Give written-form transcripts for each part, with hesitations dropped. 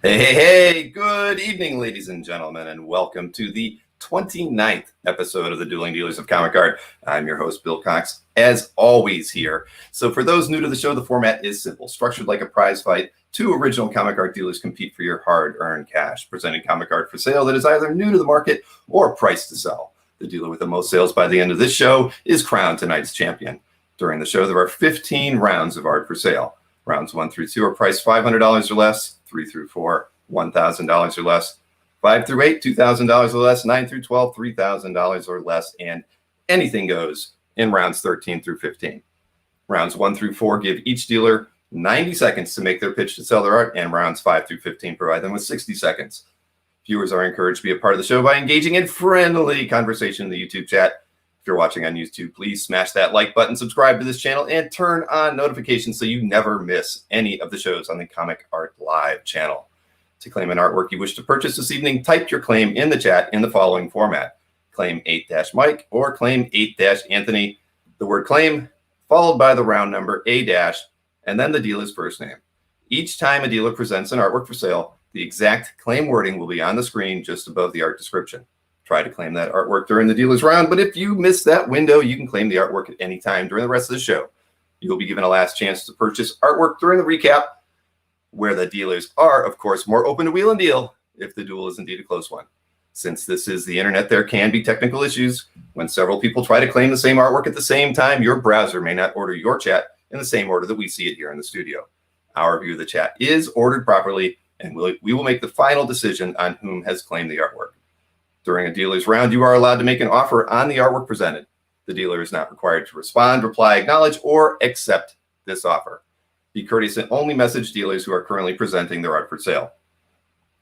Hey, good evening, ladies and gentlemen, and welcome to the 29th episode of the Dueling Dealers of Comic Art. I'm your host, Bill Cox, as always here. So for those new to the show, the format is simple. Structured like a prize fight, two original comic art dealers compete for your hard-earned cash, presenting comic art for sale that is either new to the market or priced to sell. The dealer with the most sales by the end of this show is crowned tonight's champion. During the show, there are 15 rounds of art for sale. Rounds 1 through 2 are priced $500 or less, 3 through 4, $1,000 or less, 5 through 8, $2,000 or less, 9 through 12, $3,000 or less, and anything goes in rounds 13 through 15. Rounds 1 through 4 give each dealer 90 seconds to make their pitch to sell their art, and rounds 5 through 15 provide them with 60 seconds. Viewers are encouraged to be a part of the show by engaging in friendly conversation in the YouTube chat. If you're watching on YouTube, please smash that like button, subscribe to this channel, and turn on notifications so you never miss any of the shows on the Comic Art Live channel. To claim an artwork you wish to purchase this evening, type your claim in the chat in the following format. Claim 8-Mike or claim 8-Anthony. The word claim followed by the round number A- and then the dealer's first name. Each time a dealer presents an artwork for sale, the exact claim wording will be on the screen just above the art description. Try to claim that artwork during the dealer's round, but if you miss that window, you can claim the artwork at any time during the rest of the show. You'll be given a last chance to purchase artwork during the recap, where the dealers are, of course, more open to wheel and deal if the duel is indeed a close one. Since this is the internet, there can be technical issues. When several people try to claim the same artwork at the same time, your browser may not order your chat in the same order that we see it here in the studio. Our view of the chat is ordered properly, and we will make the final decision on whom has claimed the artwork. During a dealer's round, you are allowed to make an offer on the artwork presented. The dealer is not required to respond, reply, acknowledge, or accept this offer. Be courteous and only message dealers who are currently presenting their art for sale.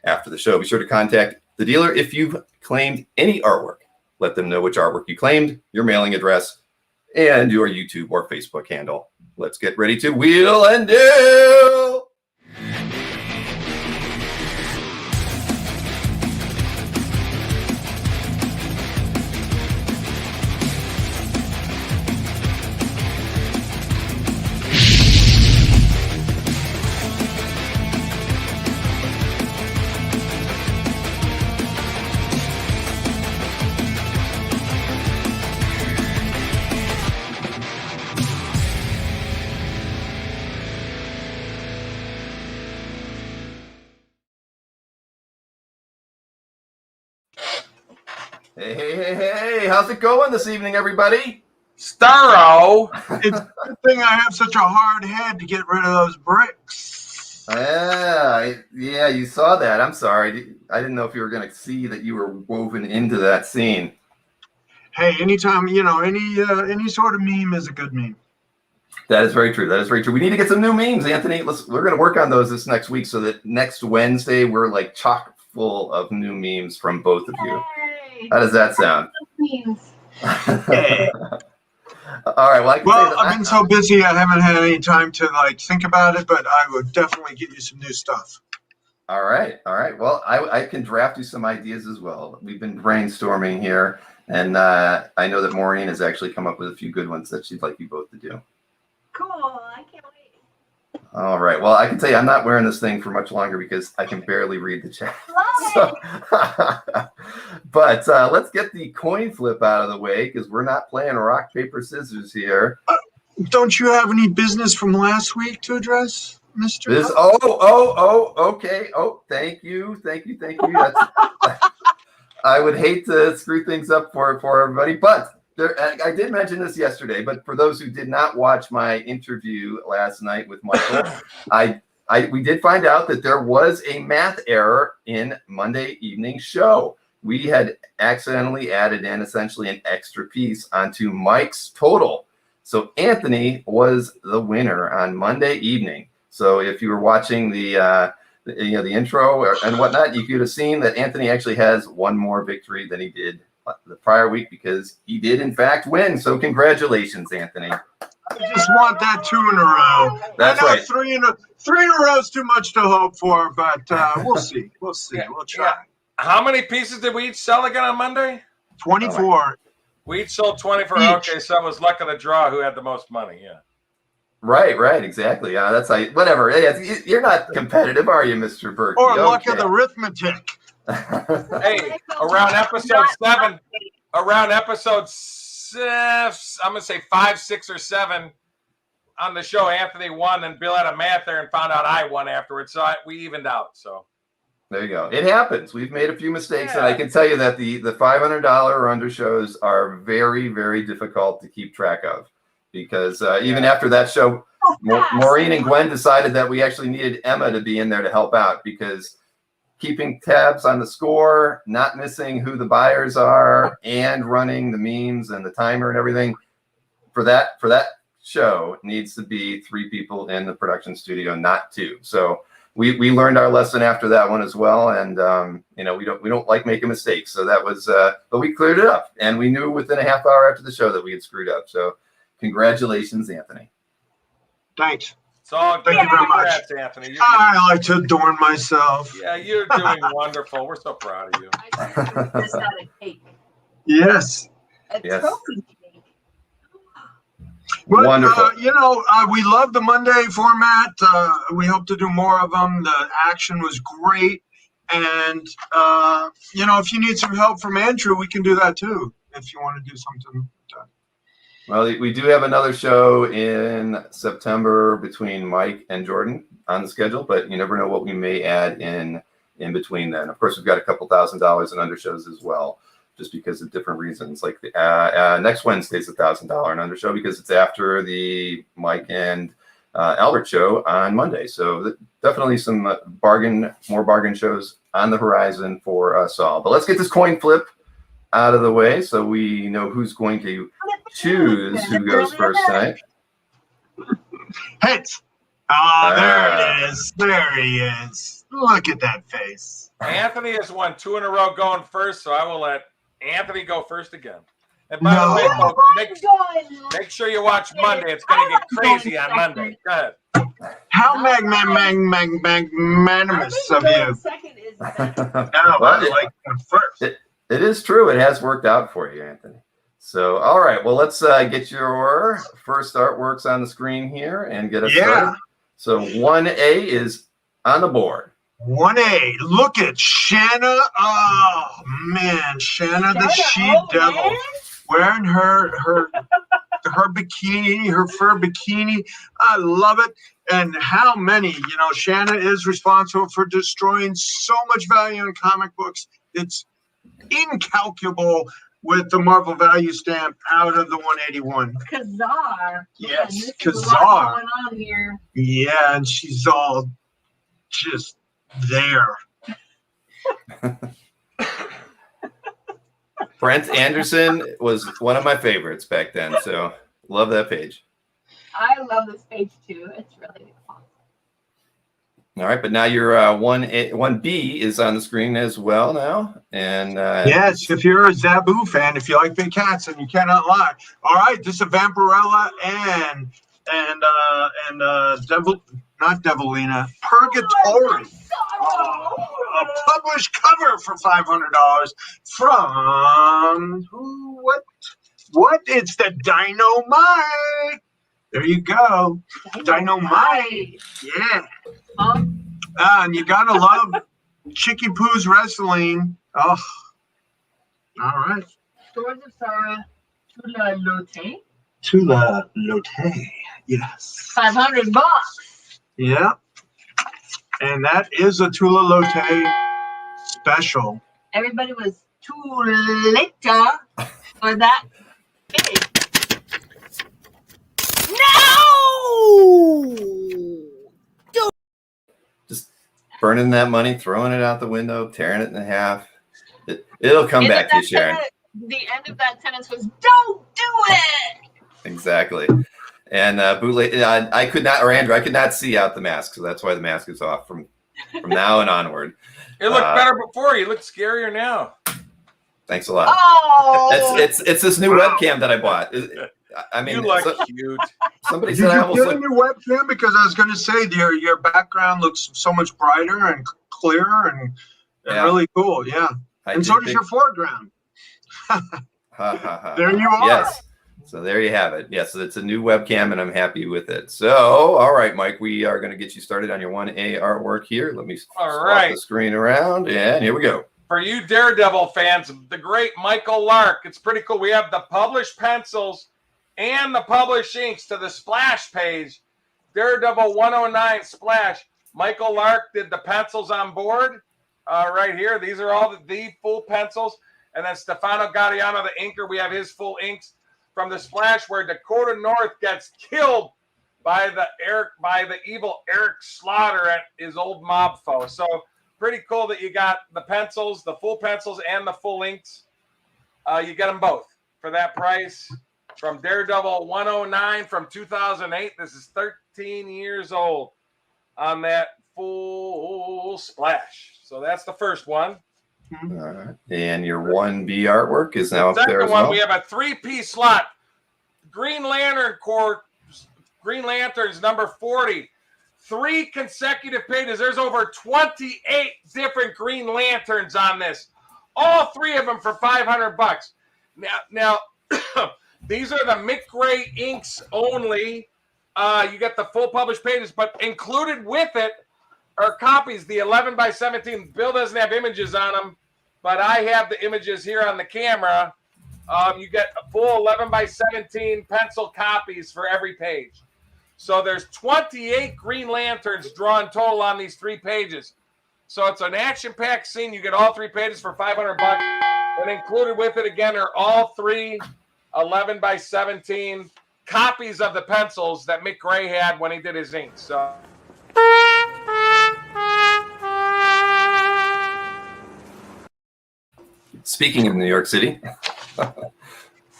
After the show, be sure to contact the dealer if you've claimed any artwork. Let them know which artwork you claimed, your mailing address, and your YouTube or Facebook handle. Let's get ready to wheel and deal! Hey, how's it going this evening, everybody? Starro! It's a good thing I have such a hard head to get rid of those bricks. Yeah, you saw that. I'm sorry. I didn't know if you were going to see that you were woven into that scene. Hey, anytime, any sort of meme is a good meme. That is very true. That is very true. We need to get some new memes, Anthony. We're going to work on those this next week so that next Wednesday we're like chock full of new memes from both of you. Yay. How does that sound? Yeah. All right. Well, I've been so busy I haven't had any time to think about it, but I would definitely give you some new stuff. All right. Well, I can draft you some ideas as well. We've been brainstorming here, and I know that Maureen has actually come up with a few good ones that she'd like you both to do. Cool. I can't wait. All right. Well, I can tell you I'm not wearing this thing for much longer because I can barely read the chat. But let's get the coin flip out of the way because we're not playing rock, paper, scissors here. Don't you have any business from last week to address, Mr. Okay. Oh, thank you. That's, I would hate to screw things up for everybody, but I did mention this yesterday, but for those who did not watch my interview last night with Michael, we did find out that there was a math error in Monday evening's show. We had accidentally added in essentially an extra piece onto Mike's total. So Anthony was the winner on Monday evening. So if you were watching the intro and whatnot, you could have seen that Anthony actually has one more victory than he did the prior week because he did in fact win. So congratulations, Anthony. I just want that 2 in a row. That's I know right. 3 in a row is too much to hope for, but we'll see. We'll try. Yeah. How many pieces did we each sell again on Monday? 24. We each sold 24. Each. Okay, so it was luck of the draw who had the most money. Yeah. Right, exactly. That's how. Whatever. Hey, you're not competitive, are you, Mr. Berkey? Or look at the arithmetic. Hey, around episode 7, I'm gonna say 5, 6, or 7 on the show, Anthony won, and Bill had a math there and found out I won afterwards. So we evened out. So there you go. It happens. We've made a few mistakes, and I can tell you that the $500 or under shows are very, very difficult to keep track of, because even after that show, Maureen and Gwen decided that we actually needed Emma to be in there to help out, because keeping tabs on the score, not missing who the buyers are, and running the memes and the timer and everything for that show needs to be 3 people in the production studio, not 2. So we learned our lesson after that one as well, and we don't like making mistakes. So that was, but we cleared it up, and we knew within a half hour after the show that we had screwed up. So congratulations, Anthony. Thanks. It's all good. Thank you very much, Anthony. I like to adorn myself. Yeah, you're doing wonderful. We're so proud of you. I just got a cake. Yes. A Yes. trophy cake. But, Wonderful. We love the Monday format. We hope to do more of them. The action was great. And, if you need some help from Andrew, we can do that too, if you want to do something like that. Well, we do have another show in September between Mike and Jordan on the schedule, but you never know what we may add in between then. Of course, we've got a couple $1,000 in under shows as well, just because of different reasons. Like the next Wednesday's $1,000 and under show, because it's after the Mike and Albert show on Monday. So definitely some more bargain shows on the horizon for us all. But let's get this coin flip out of the way so we know who's going to choose who goes first tonight. Heads. Oh, there it is. There he is. Look at that face. Anthony has won 2 in a row going first, so I will let Anthony go first again. And by the way, folks, make sure you watch Monday. It's going to get crazy on Monday. Go ahead. How magnanimous of you. Second is better. No, I like him first. It is true. It has worked out for you, Anthony. So, all right. Well, let's get your first artworks on the screen here and get us started. So 1A is on the board. 1A. Look at Shanna. Oh, man. Shanna the She-Devil. Wearing her bikini, her fur bikini. I love it. And how many, Shanna is responsible for destroying so much value in comic books. It's incalculable with the Marvel value stamp out of the 181. Kazar. Yes, Man, Kazar. going on here. Yeah, and she's all just there. Brent Anderson was one of my favorites back then. So love that page. I love this page too. It's really awesome. All right, but now your 1B is on the screen as well now. And yes, if you're a Zabu fan, if you like big cats, and you cannot lie. All right, this is a Vampirella and not Devilina, Purgatory. A published cover for $500 from what? It's the Dynamite. There you go. Dynamite. Yeah. And you gotta love Chicky Poo's wrestling. Oh, all right. Swords of Sarah, Tula Lote. Tula Lote. Yes. $500. Yeah. And that is a Tula Lote special. Everybody was too late for that page. No! just burning that money, throwing it out the window, tearing it in half. It'll come back to you, Sharon. The end of that sentence was, "Don't do it." Exactly. And bootleg, I could not, or Andrew, I could not see out the mask, so that's why the mask is off from now and onward. It looked better before. You look scarier now. Thanks a lot. Oh, It's this new webcam that I bought. I mean, You look cute. somebody Did said I you almost get a look. new webcam? Because I was going to say your background looks so much brighter and clearer and Yeah. really cool. Yeah. I And did so does think- your foreground. Ha, ha, ha. There you are. Yes. So there you have it. Yes, it's a new webcam, and I'm happy with it. So, all right, Mike, we are going to get you started on your 1A artwork here. Let me swap the screen around, and here we go. For you Daredevil fans, the great Michael Lark, it's pretty cool. We have the published pencils and the published inks to the splash page. Daredevil 109 splash. Michael Lark did the pencils on board right here. These are all the full pencils. And then Stefano Gaudiano, the inker, we have his full inks from the splash where Dakota North gets killed by the evil Eric Slaughter at his old mob foe. So pretty cool that you got the pencils, the full pencils, and the full inks. You get them both for that price. From Daredevil 109 from 2008. This is 13 years old on that full splash. So that's the first one. All right. And your 1B artwork is now up there as well. Second one, we have a 3-piece slot. Green Lantern Corps, Green Lanterns number 40. 3 consecutive pages. There's over 28 different Green Lanterns on this. All 3 of them for $500. Now these are the McGray inks only. You get the full published pages, but included with it are copies, the 11 by 17. Bill doesn't have images on them, but I have the images here on the camera. You get a full 11 by 17 pencil copies for every page. So there's 28 Green Lanterns drawn total on these 3 pages. So it's an action-packed scene. You get all 3 pages for $500. And included with it, again, are all 3 11 by 17 copies of the pencils that Mick Gray had when he did his inks. So speaking of New York City,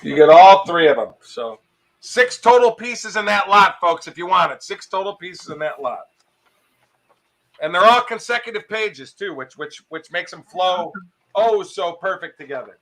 you get all 3 of them. So 6 total pieces in that lot, folks, if you want it. 6 total pieces in that lot. And they're all consecutive pages, too, which makes them flow so perfect together.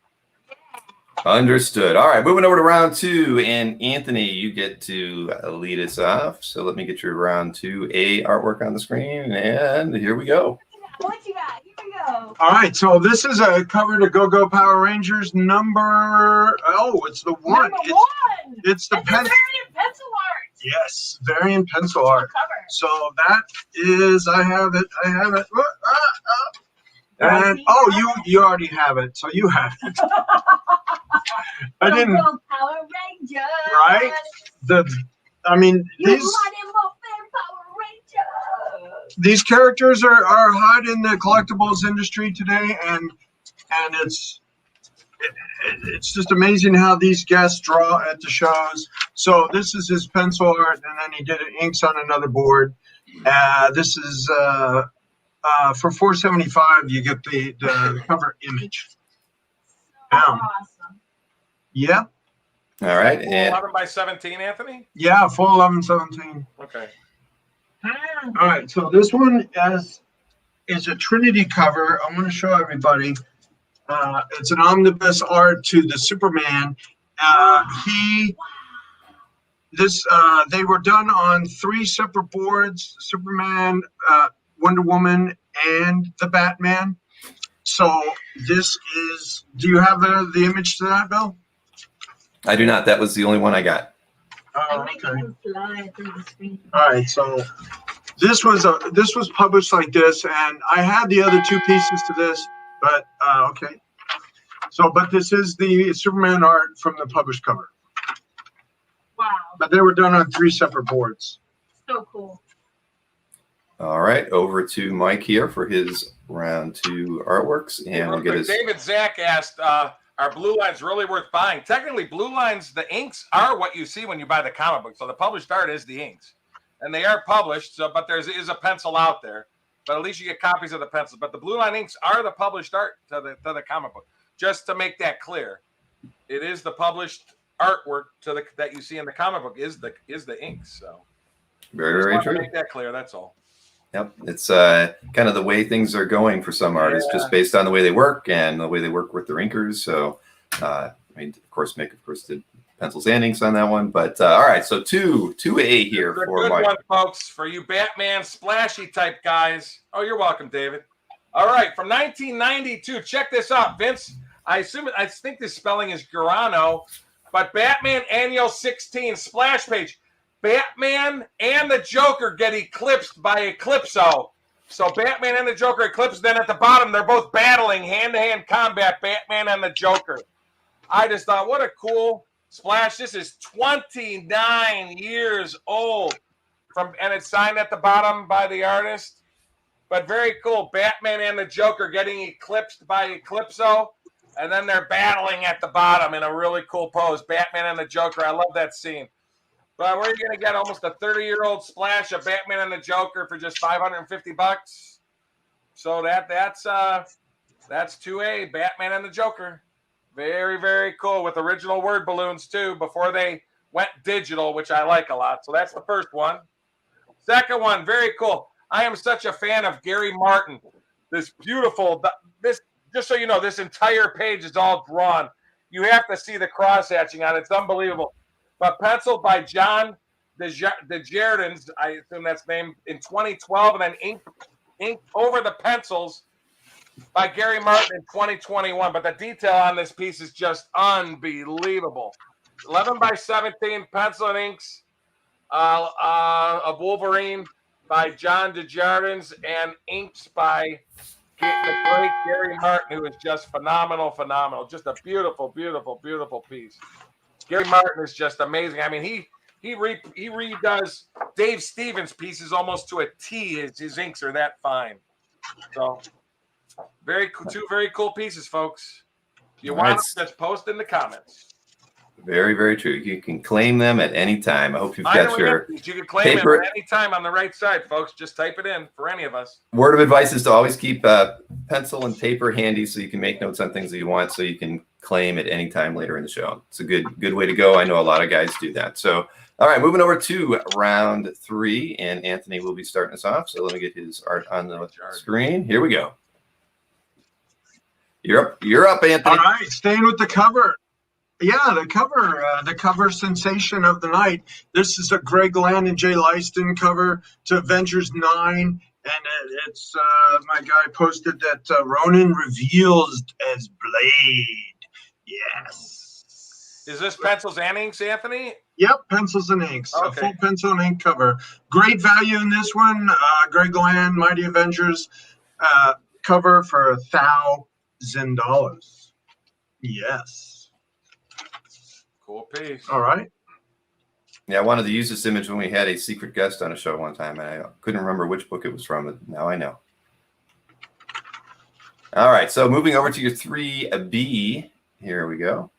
Understood. All right, moving over to round 2, and Anthony, you get to lead us off. So let me get your round 2A artwork on the screen, and here we go. What you got? Here we go. All right, so this is a cover to Go-Go Power Rangers number. Oh, it's the one. Number 1. It's the variant pencil art. Yes, variant pencil art. Cover. So that is, I have it. And you already have it, so you have it. I didn't. Power Ranger. Right? These characters are hot in the collectibles industry today, and it's just amazing how these guests draw at the shows. So this is his pencil art, and then he did inks on another board. This is for $475. You get the cover image. Awesome. Yeah. All right. Full And 11 by 17, Anthony? Yeah, full 11, 17. Okay. All right, so this one is a Trinity cover. I want to show everybody. It's an omnibus art to the Superman. They were done on 3 separate boards: Superman, Wonder Woman, and the Batman. So this is. Do you have the image to that, Bill? I do not. That was the only one I got. I'm Okay. making him fly through the screen. All right, so this was published like this, and I had the other 2 pieces to this, but okay. So, but this is the Superman art from the published cover. Wow. But they were done on 3 separate boards. So cool. All right, over to Mike here for his round 2 artworks, and we'll get his. David Zach asked, are blue lines really worth buying? Technically, blue lines, the inks are what you see when you buy the comic book. So the published art is the inks, and they are published. So, but there is a pencil out there. But at least you get copies of the pencils. But the blue line inks are the published art to the comic book. Just to make that clear, it is the published artwork that you see in the comic book is the inks. So Very, very true. To make that clear. That's all. Yep, it's kind of the way things are going for some artists, just based on the way they work and the way they work with their inkers. So, I mean, of course, Mick, did pencils and inks on that one. But all right, so 2A here for for good Mike. one, folks, for you Batman splashy type guys. Oh, you're welcome, David. All right, from 1992. Check this out, Vince. I think the spelling is Garano. But Batman Annual 16 splash page. Batman and the Joker get eclipsed by Eclipso. So Batman and the Joker eclipsed. Then at the bottom, they're both battling hand-to-hand combat, Batman and the Joker. I just thought, what a cool splash. This is 29 years old. And it's signed at the bottom by the artist. But very cool. Batman and the Joker getting eclipsed by Eclipso. And then they're battling at the bottom in a really cool pose. Batman and the Joker. I love that scene. But we're going to get almost a 30-year-old splash of Batman and the Joker for just $550. So that's 2A, Batman and the Joker. Very, very cool with original word balloons, too, before they went digital, which I like a lot. So that's the first one. Second one, very cool. I am such a fan of Gary Martin. This beautiful, just so you know, this entire page is all drawn. You have to see the cross-hatching on it. It's unbelievable. But penciled by John Desjardins, I assume that's named, in 2012, and then inked over the pencils by Gary Martin in 2021. But the detail on this piece is just unbelievable. 11 by 17 pencil and inks of Wolverine by John Desjardins and inks by the great Gary Martin, who is just phenomenal. Just a beautiful, beautiful, beautiful piece. Gary Martin is just amazing. I mean, he redoes Dave Stevens' pieces almost to a T. His inks are that fine. So, two very cool pieces, folks. If you want them, just post in the comments. Very, very true. You can claim them at any time. I hope you've got your You can claim paper. them at any time on the right side, folks. Just type it in for any of us. Word of advice is to always keep pencil and paper handy so you can make notes on things that you want, so you can claim at any time later in the show. It's a good way to go. I know a lot of guys do that. So, all right, moving over to round 3, and Anthony will be starting us off. So let me get his art on the screen. Here we go. You're up, Anthony. All right, staying with the cover. Yeah, the cover sensation of the night. This is a Greg Land and Jay Leiston cover to Avengers 9, and it's my guy posted that Ronan reveals as Blade. Yes. Is this pencils and inks, Anthony? Yep, pencils and inks. Okay. A full pencil and ink cover. Great value in this one. Greg Land, Mighty Avengers cover for $1,000. Yes. Cool piece. All right. Yeah, I wanted to use this image when we had a secret guest on a show one time, and I couldn't remember which book it was from, but now I know. All right, so moving over to your 3B. Here we go.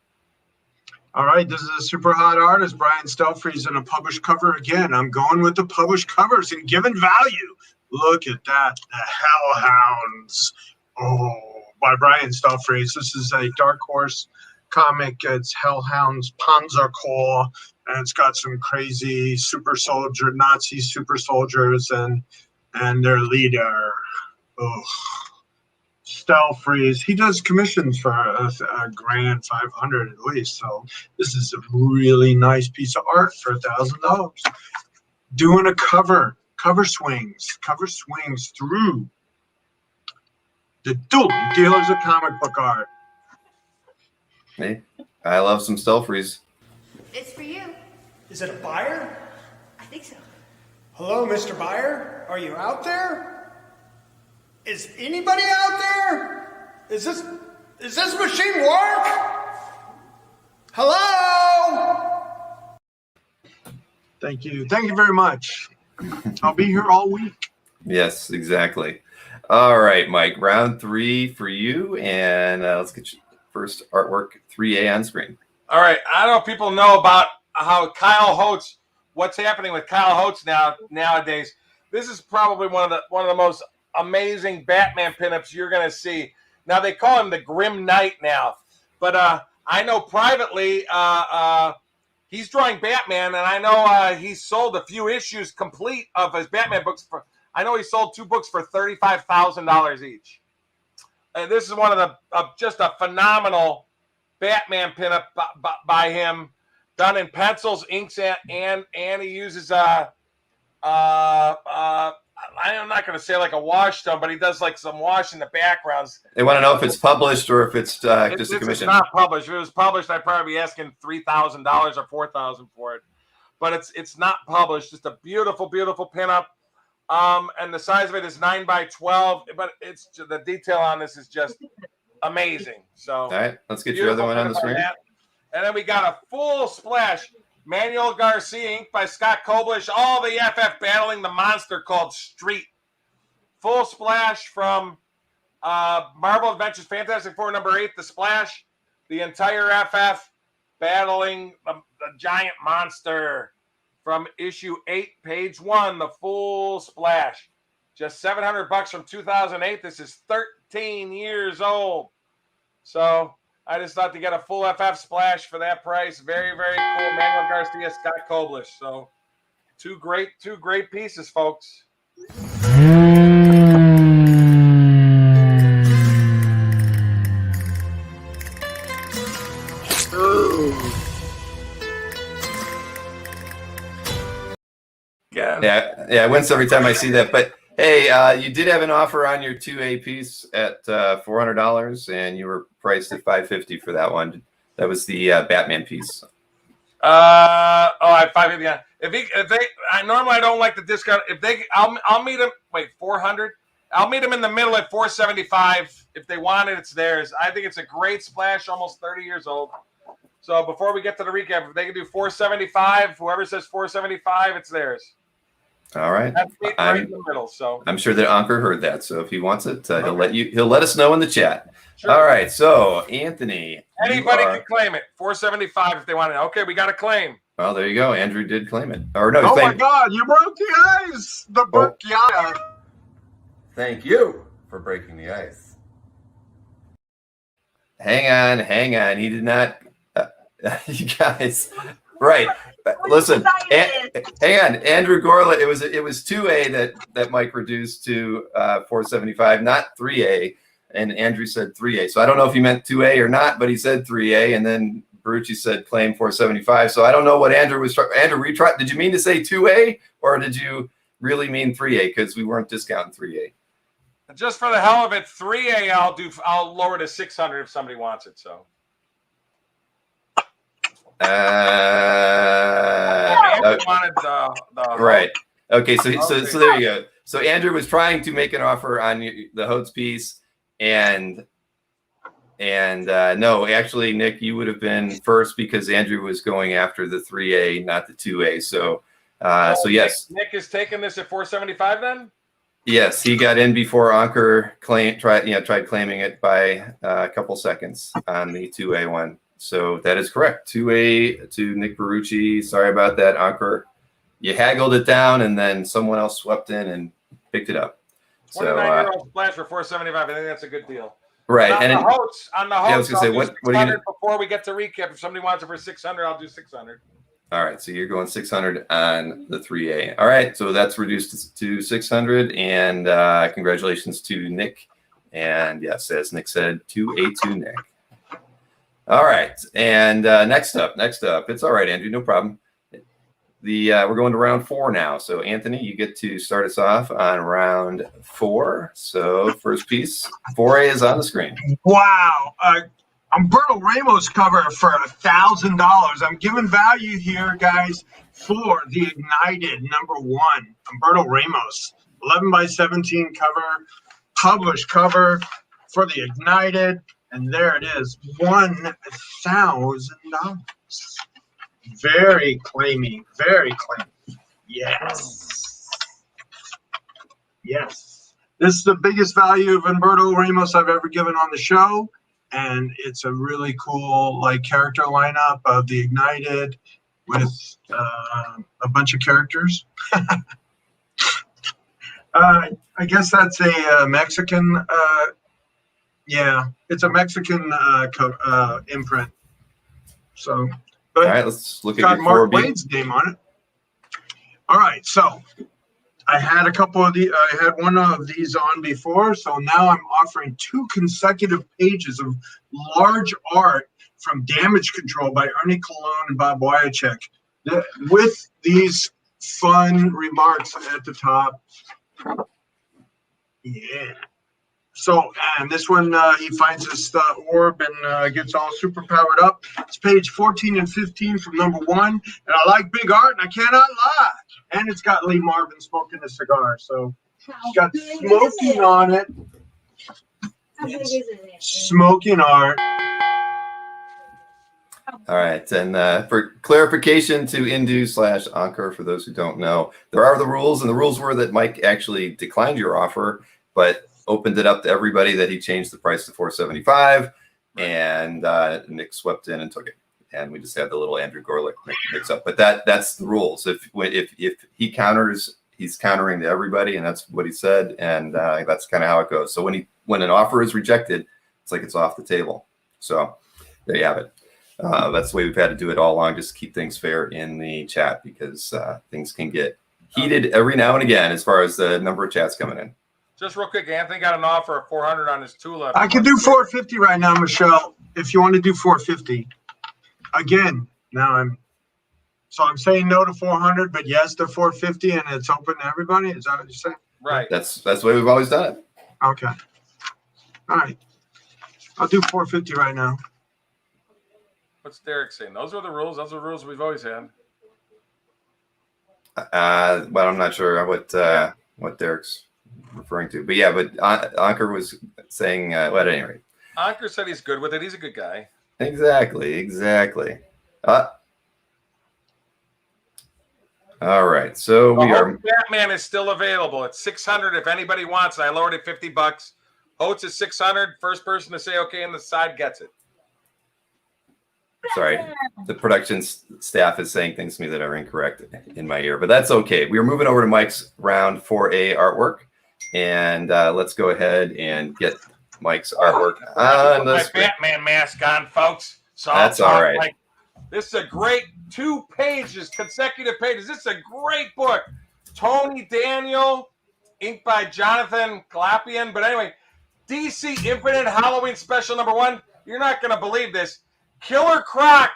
All right, this is a super hot artist, Brian Stelfreeze, in a published cover again. I'm going with the published covers and giving value. Look at that, the Hellhounds. Oh, by Brian Stelfreeze. This is a Dark Horse comic. It's Hellhounds Panzer Corps, and it's got some crazy Nazi super soldiers and their leader. Oh, Stelfreeze. He does commissions for $1,500 at least. So this is a really nice piece of art for $1,000. Doing a cover swings through the Dueling Dealers of Comic Book Art. Hey, I love some Stelfreeze. It's for you. Is it a buyer? I think so. Hello, Mr. Buyer? Are you out there? Is anybody out there? Is this machine work? Hello? Thank you very much. I'll be here all week. Yes, exactly. All right, Mike, round 3 for you, and let's get your first artwork 3A on screen. All right, I don't know if people know about how Kyle Holtz, what's happening with Kyle Holtz nowadays. This is probably one of the most amazing Batman pinups you're going to see. Now, they call him the Grim Knight now, but I know privately he's drawing Batman, and I know he's sold a few issues complete of his Batman books. I know he sold 2 books for $35,000 each. And this is one of just a phenomenal Batman pinup by him, done in pencils, inks, and he uses I'm not going to say like a wash tone, but he does like some wash in the backgrounds. They want to know if it's published or if it's just a It's commission. not published. If it was published, I'd probably be asking $3,000 or $4,000 for it. But it's not published. Just a beautiful, beautiful pinup. And the size of it is 9x12. But it's the detail on this is just amazing. So All right, let's get your other one on the screen. And then we got a full splash. Manuel Garcia, inked by Scott Koblish. All the FF battling the monster called Street. Full splash from Marvel Adventures Fantastic Four #8, The Splash. The entire FF battling the giant monster from issue 8, page 1. The full splash. Just $700 from 2008. This is 13 years old. So I just thought to get a full FF splash for that price. Very, very cool. Manuel Garcia, Scott Koblish. So two great pieces, folks. Yeah, I wince every time I see that. But hey, you did have an offer on your 2A piece at $400, and you were priced at $550 for that one. That was the Batman piece. I $550. Yeah. I normally don't like the discount. I'll meet them. Wait, 400. I'll meet them in the middle at 475. If they want it, it's theirs. I think it's a great splash. Almost 30 years old. So before we get to the recap, if they can do 475, whoever says 475, it's theirs. All right. That's it right in the middle. So I'm sure that Ankur heard that. So if he wants it, he'll let us know in the chat. Sure. All right. So Anthony, anybody can claim it. 475 if they want it. Okay, we got a claim. Well, there you go. Andrew did claim it. Or no, Oh my claimed God! You broke the ice. The broke the ice. Thank you for breaking the ice. Hang on. He did not. You guys, right? Listen, hang on. Andrew Gorla. It was 2A that Mike reduced to 475, not 3A. And Andrew said 3A. So I don't know if he meant 2A or not, but he said 3A. And then Barucci said claim 475. So I don't know what Andrew was trying. Andrew, did you mean to say 2A or did you really mean 3A? Because we weren't discounting 3A. Just for the hell of it, 3A. I'll lower to 600 if somebody wants it. So. Wanted the right. Okay. So there you go. So Andrew was trying to make an offer on the Hodes piece, and no, actually, Nick, you would have been first because Andrew was going after the 3A, not the 2A. So yes, Nick is taking this at 475 then. Yes, he got in before Ankur tried claiming it by a couple seconds on the 2A one. So that is correct. 2A to Nick Barucci. Sorry about that, Ankur. You haggled it down, and then someone else swept in and picked it up. 29-year-old splash for 475. I think that's a good deal. Right. On the hosts, I was going to say, what are you gonna... before we get to recap? If somebody wants it for 600, I'll do 600. All right. So you're going 600 on the 3A. All right. So that's reduced to 600, and congratulations to Nick. And yes, as Nick said, 2A to Nick. All right, and next up, it's all right, Andrew, no problem. We're going to round 4 now. So Anthony, you get to start us off on round 4. So first piece, 4A is on the screen. Wow, Umberto Ramos cover for $1,000. I'm giving value here, guys, for the Ignited #1, Umberto Ramos, 11x17 cover, published cover for the Ignited. And there it is, $1,000. Very claimy, very claimy. Yes. Yes. This is the biggest value of Umberto Ramos I've ever given on the show. And it's a really cool character lineup of the Ignited with a bunch of characters. I guess that's a Mexican yeah, it's a Mexican imprint. So, but all right, let's look at got your Mark 4B. Wade's name on it. All right, so I had a couple of I had one of these on before, so now I'm offering 2 consecutive pages of large art from Damage Control by Ernie Colon and Bob Wyacek, with these fun remarks at the top. Yeah. So, and this one, he finds this orb and gets all super powered up. It's page 14 and 15 from number 1. And I like big art, and I cannot lie. And it's got Lee Marvin smoking a cigar. So it's got smoking on it. How big is it? Smoking art. All right, and for clarification to Indu/Ankur, for those who don't know, there are the rules, and the rules were that Mike actually declined your offer, but opened it up to everybody that he changed the price to $475, and Nick swept in and took it, and we just had the little Andrew Gorlick mix up. But that's the rules. If he counters, he's countering to everybody, and that's what he said, and that's kind of how it goes. So when an offer is rejected, it's like it's off the table. So there you have it. That's the way we've had to do it all along, just to keep things fair in the chat, because things can get heated every now and again as far as the number of chats coming in. Just real quick, Anthony got an offer of 400 on his tulip. I can do 450 right now, Michelle, if you want to do 450. Again, now I'm saying no to 400, but yes to 450, and it's open to everybody. Is that what you're saying? Right. That's the way we've always done it. Okay. All right. I'll do 450 right now. What's Derek saying? Those are the rules. Those are the rules we've always had. But I'm not sure what Derek's referring to. But yeah, but Ankur was saying, well, at any rate. Ankur said he's good with it. He's a good guy. Exactly. All right, so we are. Batman is still available. It's $600 if anybody wants it. I lowered it $50. Oates is $600. First person to say okay on the side gets it. Sorry, the production staff is saying things to me that are incorrect in my ear, but that's okay. We're moving over to Mike's round 4A artwork, and let's go ahead and get Mike's artwork on the my screen. Batman mask on, folks. So That's all right. This is a great 2 pages, consecutive pages. This is a great book. Tony Daniel, inked by Jonathan Glapian. But anyway, DC Infinite Halloween Special number 1. You're not going to believe this. Killer Croc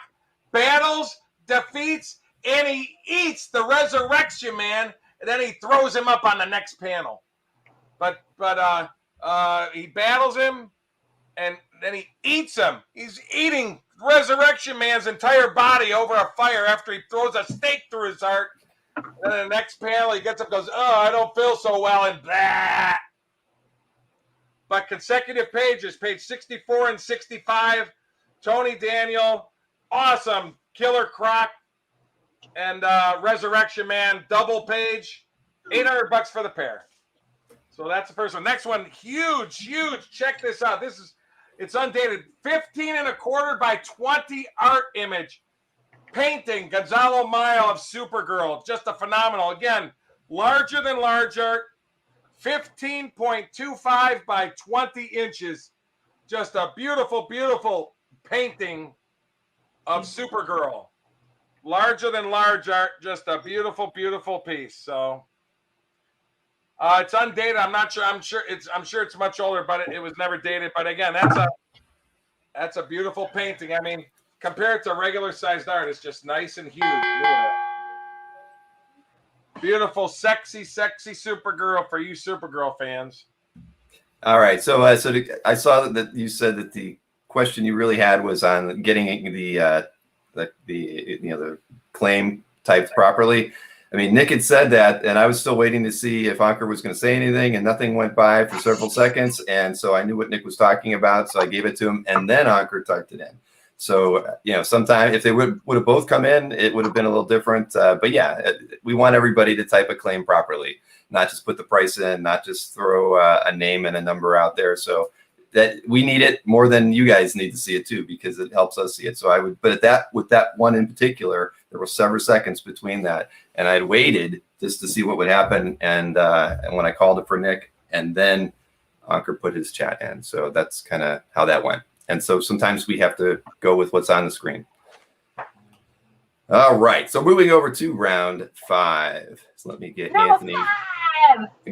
battles, defeats, and he eats the Resurrection Man, and then he throws him up on the next panel. But he battles him, and then he eats him. He's eating Resurrection Man's entire body over a fire after he throws a stake through his heart. And then the next panel, he gets up and goes, oh, I don't feel so well, and blah. But consecutive pages, page 64 and 65, Tony Daniel, awesome, Killer Croc, and Resurrection Man, double page, $800 for the pair. So that's the first one. Next one, huge. Check this out. It's undated, 15.25 by 20 art image. Painting, Gonzalo Mayo of Supergirl. Just a phenomenal. Again, larger than large art, 15.25 by 20 inches. Just a beautiful, beautiful painting of Supergirl. Larger than large art, just a beautiful, beautiful piece. So it's undated. I'm not sure. I'm sure it's much older, but it was never dated. But again, that's a beautiful painting. I mean, compared to regular sized art, it's just nice and huge. Yeah. Beautiful, sexy Supergirl for you Supergirl fans. All right, so I saw that you said that the question you really had was on getting the claim typed properly. I mean, Nick had said that, and I was still waiting to see if Ankur was going to say anything, and nothing went by for several seconds, and so I knew what Nick was talking about, so I gave it to him, and then Ankur typed it in. So, sometime if they would have both come in, it would have been a little different. But yeah, we want everybody to type a claim properly, not just put the price in, not just throw a name and a number out there. So that we need it more than you guys need to see it too, because it helps us see it. So I would, but with that one in particular, there were several seconds between that, and I'd waited just to see what would happen. And when I called it for Nick, and then Ankur put his chat in. So that's kind of how that went. And so sometimes we have to go with what's on the screen. All right. So moving over to round 5. So let me get Anthony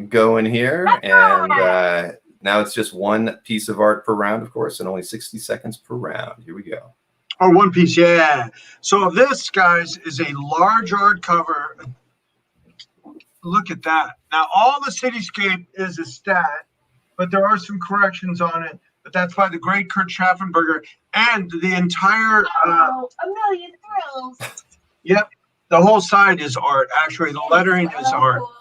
going here. And now it's just one piece of art per round, of course, and only 60 seconds per round. Here we go. Oh, one piece, yeah. So this, guys, is a large art cover. Look at that. Now, all the cityscape is a stat, but there are some corrections on it. But that's by the great Kurt Schaffenberger. And the entire, Oh, a million thrills. yep, the whole side is art. Actually, the lettering is art. Cool.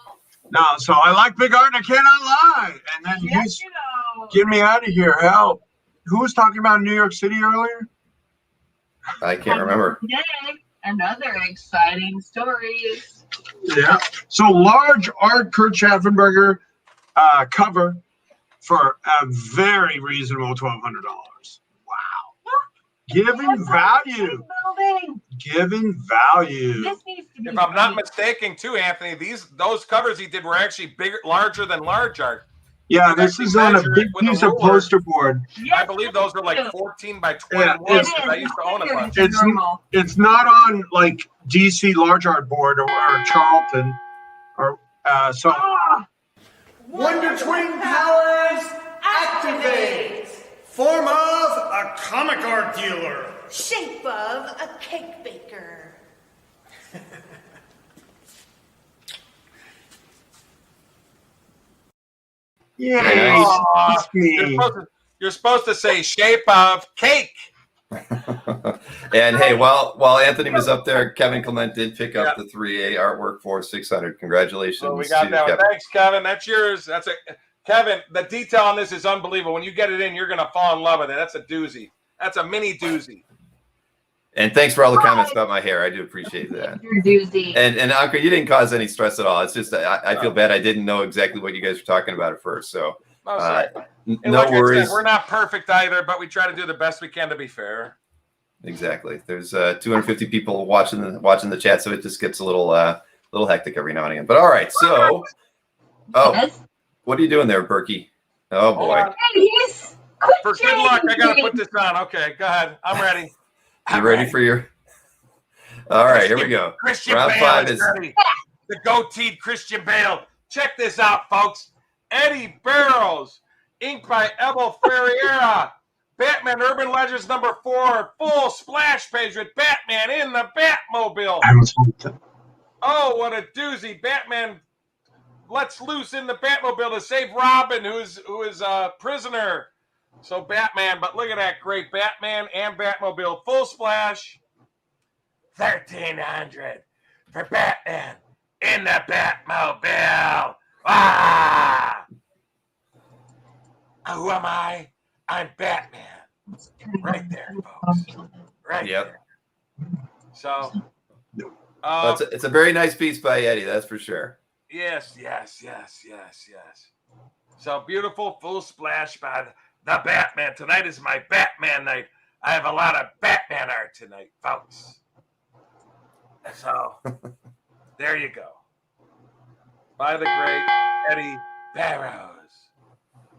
Now, so I like big art, and I cannot lie. And then Yes, he's you know. getting me out of here. Hell, who was talking about New York City earlier? I can't remember. Today, another exciting story is Yeah. So large art Kurt Schaffenberger cover for a very reasonable $1,200. Wow. Given value. building. Given value. This needs to be. If I'm not mistaken, too, Anthony, those covers he did were actually bigger, larger than large art. Yeah, You this actually is on a measure big it with a piece of ruler. poster board. Yes, I believe those were like 14 by 21. Yeah, it is. I used to own a bunch. It's- normal. It's not on like DC large art board or Charlton or so. Ah, Wonder Twin powers activate. Form of a comic art dealer. Shape of a cake baker. Yay! Aw, it's me. You're supposed to say shape of cake. And hey, while Anthony was up there, Kevin Clement did pick up the 3A artwork for 600. Congratulations. Oh, we got to that one. Kevin. Thanks, Kevin. That's yours. That's a Kevin. The detail on this is unbelievable. When you get it in, you're gonna fall in love with it. That's a doozy. That's a mini doozy. And thanks for all the comments about my hair. I do appreciate that. Your doozy. And Anka, you didn't cause any stress at all. It's just I feel bad. I didn't know exactly what you guys were talking about at first. So No, sorry. And no like I said, worries. we're not perfect either, but we try to do the best we can to be fair. Exactly. There's 250 people watching the chat, so it just gets a little hectic every now and again. But all right, so Yes. what are you doing there, Berkey? Oh boy. Hold on. Hey, he's quick For good luck, I gotta change. put this on. Okay, go ahead. I'm ready. You ready for your? All right, here we go. Christian Round Bale 5 is is ready. The goateed Christian Bale. Check this out, folks. Eddie Barrows, inked by Abel Ferreira. Batman Urban Legends number 4, full splash page with Batman in the Batmobile. Oh, what a doozy. Batman lets loose in the Batmobile to save Robin, who is a prisoner. So Batman, but look at that great Batman and Batmobile. Full splash. 1,300 for Batman in the Batmobile. Ah! Who am I? I'm Batman. Right there, folks. Right Yep. there. So, It's a very nice piece by Eddie, that's for sure. yes. So beautiful, full splash by the Batman. Tonight is my Batman night. I have a lot of Batman art tonight, folks. So, there you go. By the great Eddie Barrows.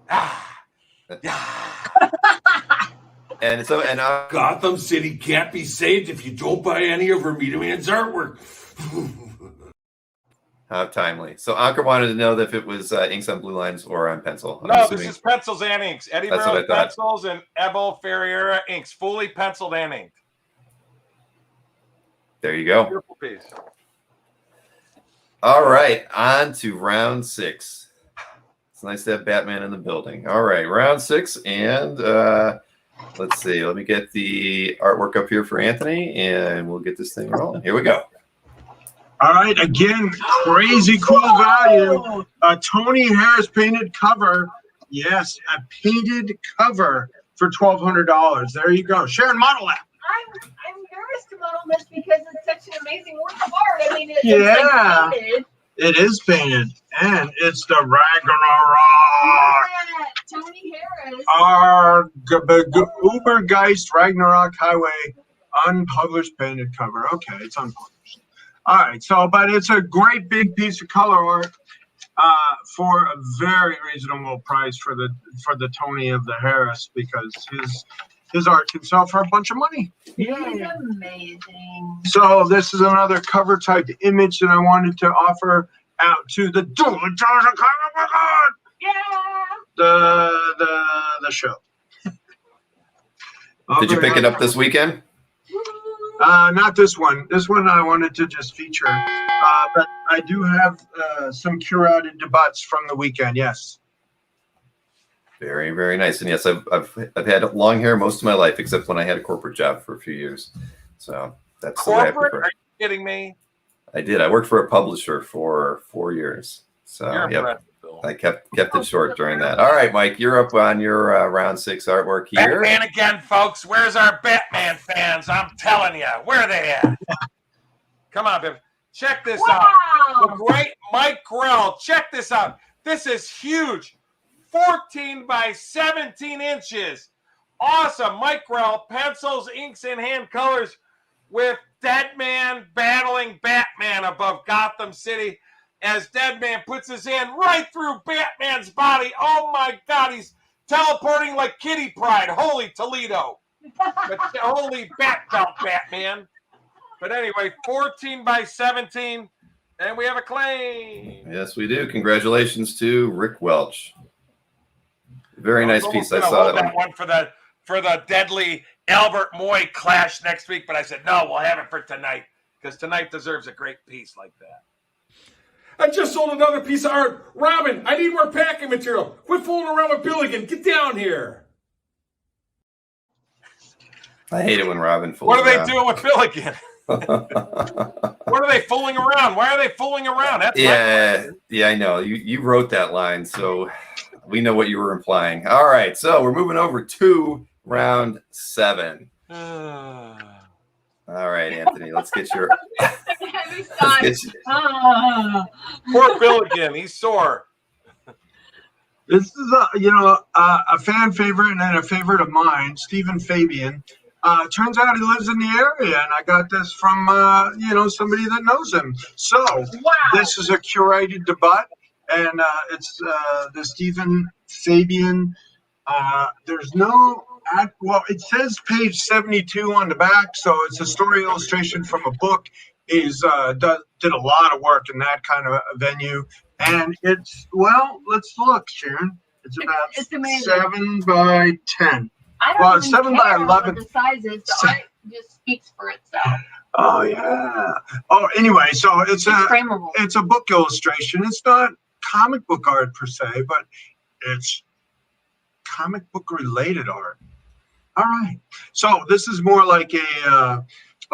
Ah, yeah. And so Gotham City can't be saved if you don't buy any of Ramita Man's artwork. how timely. So Anka wanted to know if it was inks on blue lines or on pencil. I'm No, this assuming. is pencils and inks. Eddie That's what I Barrows thought. pencils and Abel Ferreira inks, fully penciled and inked. There you go. Beautiful piece. All right, on to round 6. It's nice to have Batman in the building. All right, round 6, and let's see. Let me get the artwork up here for Anthony, and we'll get this thing rolling. Here we go. All right, again, crazy cool value. A Tony Harris painted cover. Yes, a painted cover for $1,200. There you go. Sharon, model that. I'm nervous to model this because it's such an amazing work of art. I mean, it's Yeah. like painted. It is painted, and it's the Ragnarok. Yeah, Tony Harris. Ubergeist Ragnarok Highway unpublished painted cover. Okay, it's unpublished. All right, so but it's a great big piece of color art for a very reasonable price for the Tony of the Harris, because his art can sell for a bunch of money. He's amazing. So this is another cover type image that I wanted to offer out to the Dueling Chapter Yeah. the show. Did you pick it up this weekend? Not this one. This one I wanted to just feature. But I do have some curated debuts from the weekend. Yes. Very, very nice. And yes, I've had long hair most of my life, except when I had a corporate job for a few years. So that's the way I Corporate? prefer. Are you kidding me? I did. I worked for a publisher for 4 years. So You're yep, impressive, Bill. I kept it short during that. All right, Mike, you're up on your round 6 artwork here. Batman again, folks. Where's our Batman fans? I'm telling you, where are they at? Come on, baby. Check this out. The great Mike Grell. Check this out. This is huge. 14 by 17 inches. Awesome. Mike Grell, pencils, inks, and hand colors with Deadman battling Batman above Gotham City as Deadman puts his hand right through Batman's body. Oh, my God. He's teleporting like Kitty Pryde. Holy Toledo. But holy bat belt, Batman. But anyway, 14 by 17, and we have a claim. Yes, we do. Congratulations to Rick Welch. Very nice piece. I saw that one for the deadly Albert Moy clash next week, but I said no, we'll have it for tonight because tonight deserves a great piece like that. I just sold another piece of art. Robin, I need more packing material. Quit fooling around with Bill again. Get down here. I hate it when Robin fools What are they around. doing with Bill again? What are they fooling around? Why are they fooling around? That's yeah, I know. You wrote that line, so we know what you were implying. All right, so we're moving over to round 7. All right, Anthony, let's get your. Poor Bill again. He's sore. This is a fan favorite and a favorite of mine, Stephen Fabian. Turns out he lives in the area, and I got this from somebody that knows him. So This is a curated debut, and it's the Stephen Fabian. There's no it says page 72 on the back, so it's a story illustration from a book. He's did a lot of work in that kind of a venue, and let's look, Sharon. It's about 7 by 10. I don't even 7 by care 11. what the size is. The art just speaks for itself. Oh yeah. Oh, anyway, so it's frameable. It's a book illustration. It's not comic book art per se, but it's comic book related art. All right. So this is more like a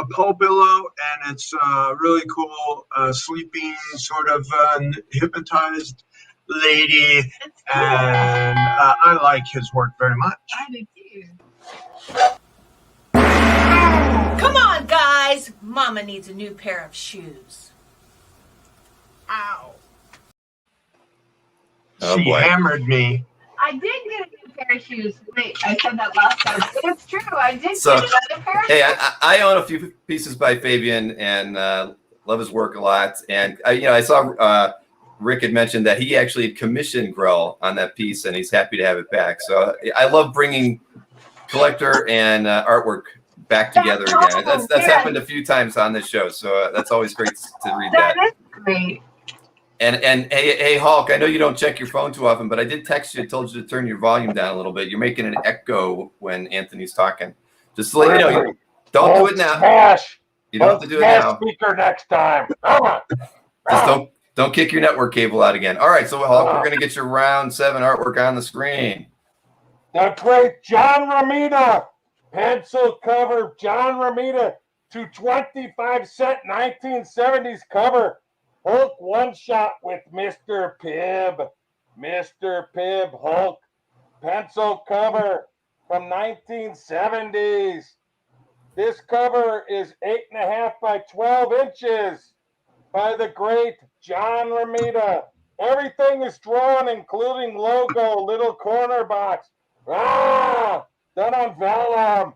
Paul Billow, and it's really cool, sleeping sort of hypnotized lady, and I like his work very much. I do too. Come on, guys. Mama needs a new pair of shoes. Ow. Oh, She boy. hammered me. I did get a new pair of shoes. Wait, I said that last time. But it's true. I did So, get another pair of Hey, shoes. I own a few pieces by Fabian and love his work a lot. And I saw Rick had mentioned that he actually had commissioned Grell on that piece, and he's happy to have it back. So I love bringing collector and artwork back together again. That's happened a few times on this show, so that's always great to read that. That is great. And hey, Hulk, I know you don't check your phone too often, but I did text you, told you to turn your volume down a little bit. You're making an echo when Anthony's talking. Just to let you know, don't do it now. Smash. You don't have to do it now. Speaker next time. Come on. Just don't kick your network cable out again. All right, so Hulk, we're gonna get your round 7 artwork on the screen. The great John Romita, pencil cover, John Romita, 225-cent 1970s cover. Hulk one shot with Mr. Pibb. Mr. Pibb, Hulk, pencil cover from 1970s. This cover is 8.5 by 12 inches by the great John Romita. Everything is drawn, including logo, little corner box. Done on vellum.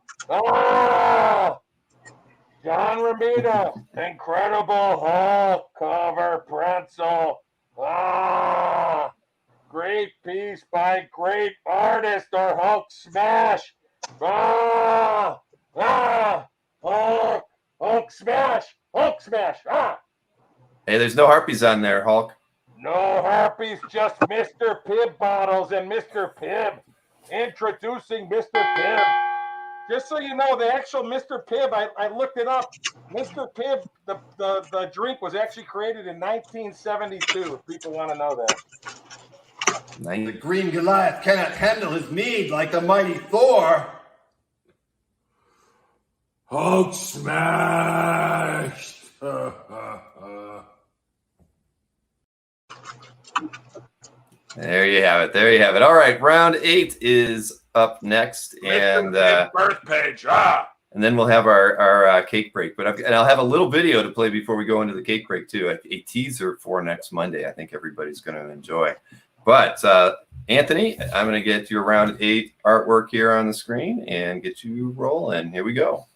John Romita, incredible Hulk cover pencil. Great piece by great artist or Hulk smash. Hulk smash. Hulk smash. Hey, there's no harpies on there, Hulk. No harpies, just Mr. Pibb bottles and Mr. Pibb. Introducing Mr. Pibb. Just so you know, the actual Mr. Pibb, I looked it up. Mr. Pibb, the drink was actually created in 1972. If people want to know that. The green Goliath cannot handle his mead like the mighty Thor. Hulk smashed. There you have it. There you have it. All right, round 8 is up next, and birth page. and then we'll have our cake break. But I'll have a little video to play before we go into the cake break too. A teaser for next Monday. I think everybody's going to enjoy. But Anthony, I'm going to get your round 8 artwork here on the screen and get you rolling. Here we go.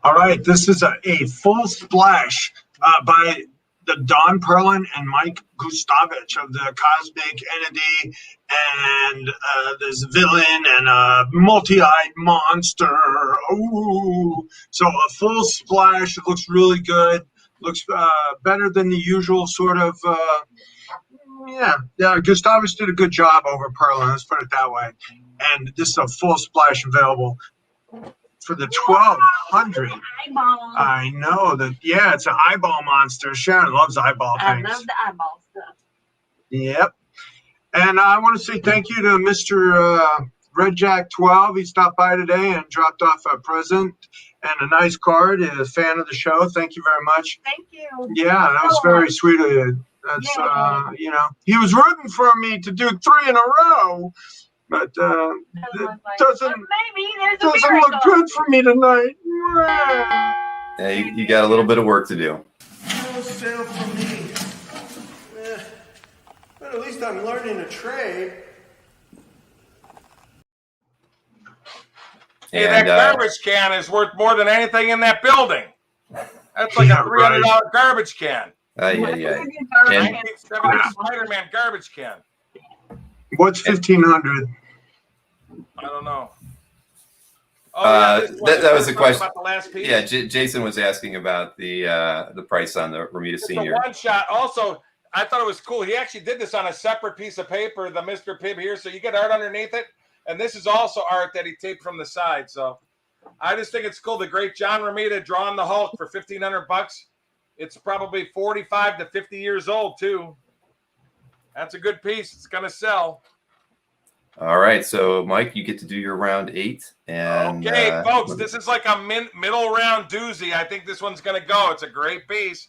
All right, this is a full splash by the Don Perlin and Mike Gustavich of the Cosmic Entity, and there's a villain and a multi-eyed monster. Ooh. So a full splash. It looks really good. Looks better than the usual sort of. Yeah. Gustavich did a good job over Perlin. Let's put it that way. And this is a full splash available for the 1,200. Eyeball. I know that. Yeah, it's an eyeball monster. Sharon loves eyeball things. I love the eyeball stuff. Yep. And I want to say thank you to Mr. Red Jack 12. He stopped by today and dropped off a present and a nice card. He's a fan of the show. Thank you very much. Thank you. Yeah, that was very sweet of you. That's you know, he was rooting for me to do 3 in a row, but it doesn't Maybe there's a look miracle. good for me tonight. Yeah, you got a little bit of work to do. No sale for me. But at least I'm learning a trade. Hey, that garbage can is worth more than anything in that building. That's like a $300 garbage can. Yeah. 1970 Spider-Man garbage can. What's 1,500? I don't know. That was the question. About the last piece? Yeah, Jason was asking about the price on the Romita It's Senior. a one shot. Also, I thought it was cool. He actually did this on a separate piece of paper, the Mr. Pibb here, so you get art underneath it. And this is also art that he taped from the side. So I just think it's cool. The great John Romita drawing the Hulk for $1,500. It's probably 45 to 50 years old too. That's a good piece. It's gonna sell. All right, so Mike, you get to do your round 8. And okay, folks, this is like a middle round doozy. I think this one's gonna go. It's a great piece.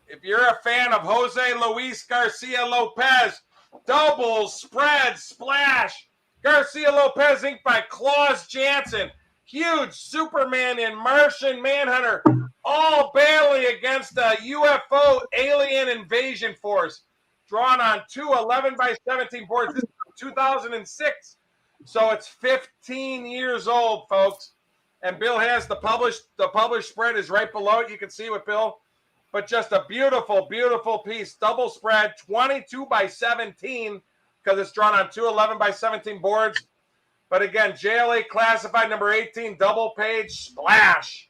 If you're a fan of Jose Luis Garcia Lopez, double spread splash. Garcia Lopez inked by Claus Janson. Huge Superman and Martian Manhunter all battling against a UFO alien invasion force. Drawn on 2 11x17 boards. This is 2006. So it's 15 years old, folks. And Bill has the published spread is right below it. You can see with Bill. But just a beautiful, beautiful piece. Double spread, 22x17, because it's drawn on 2 11x17 boards. But again, JLA classified number 18, double page splash.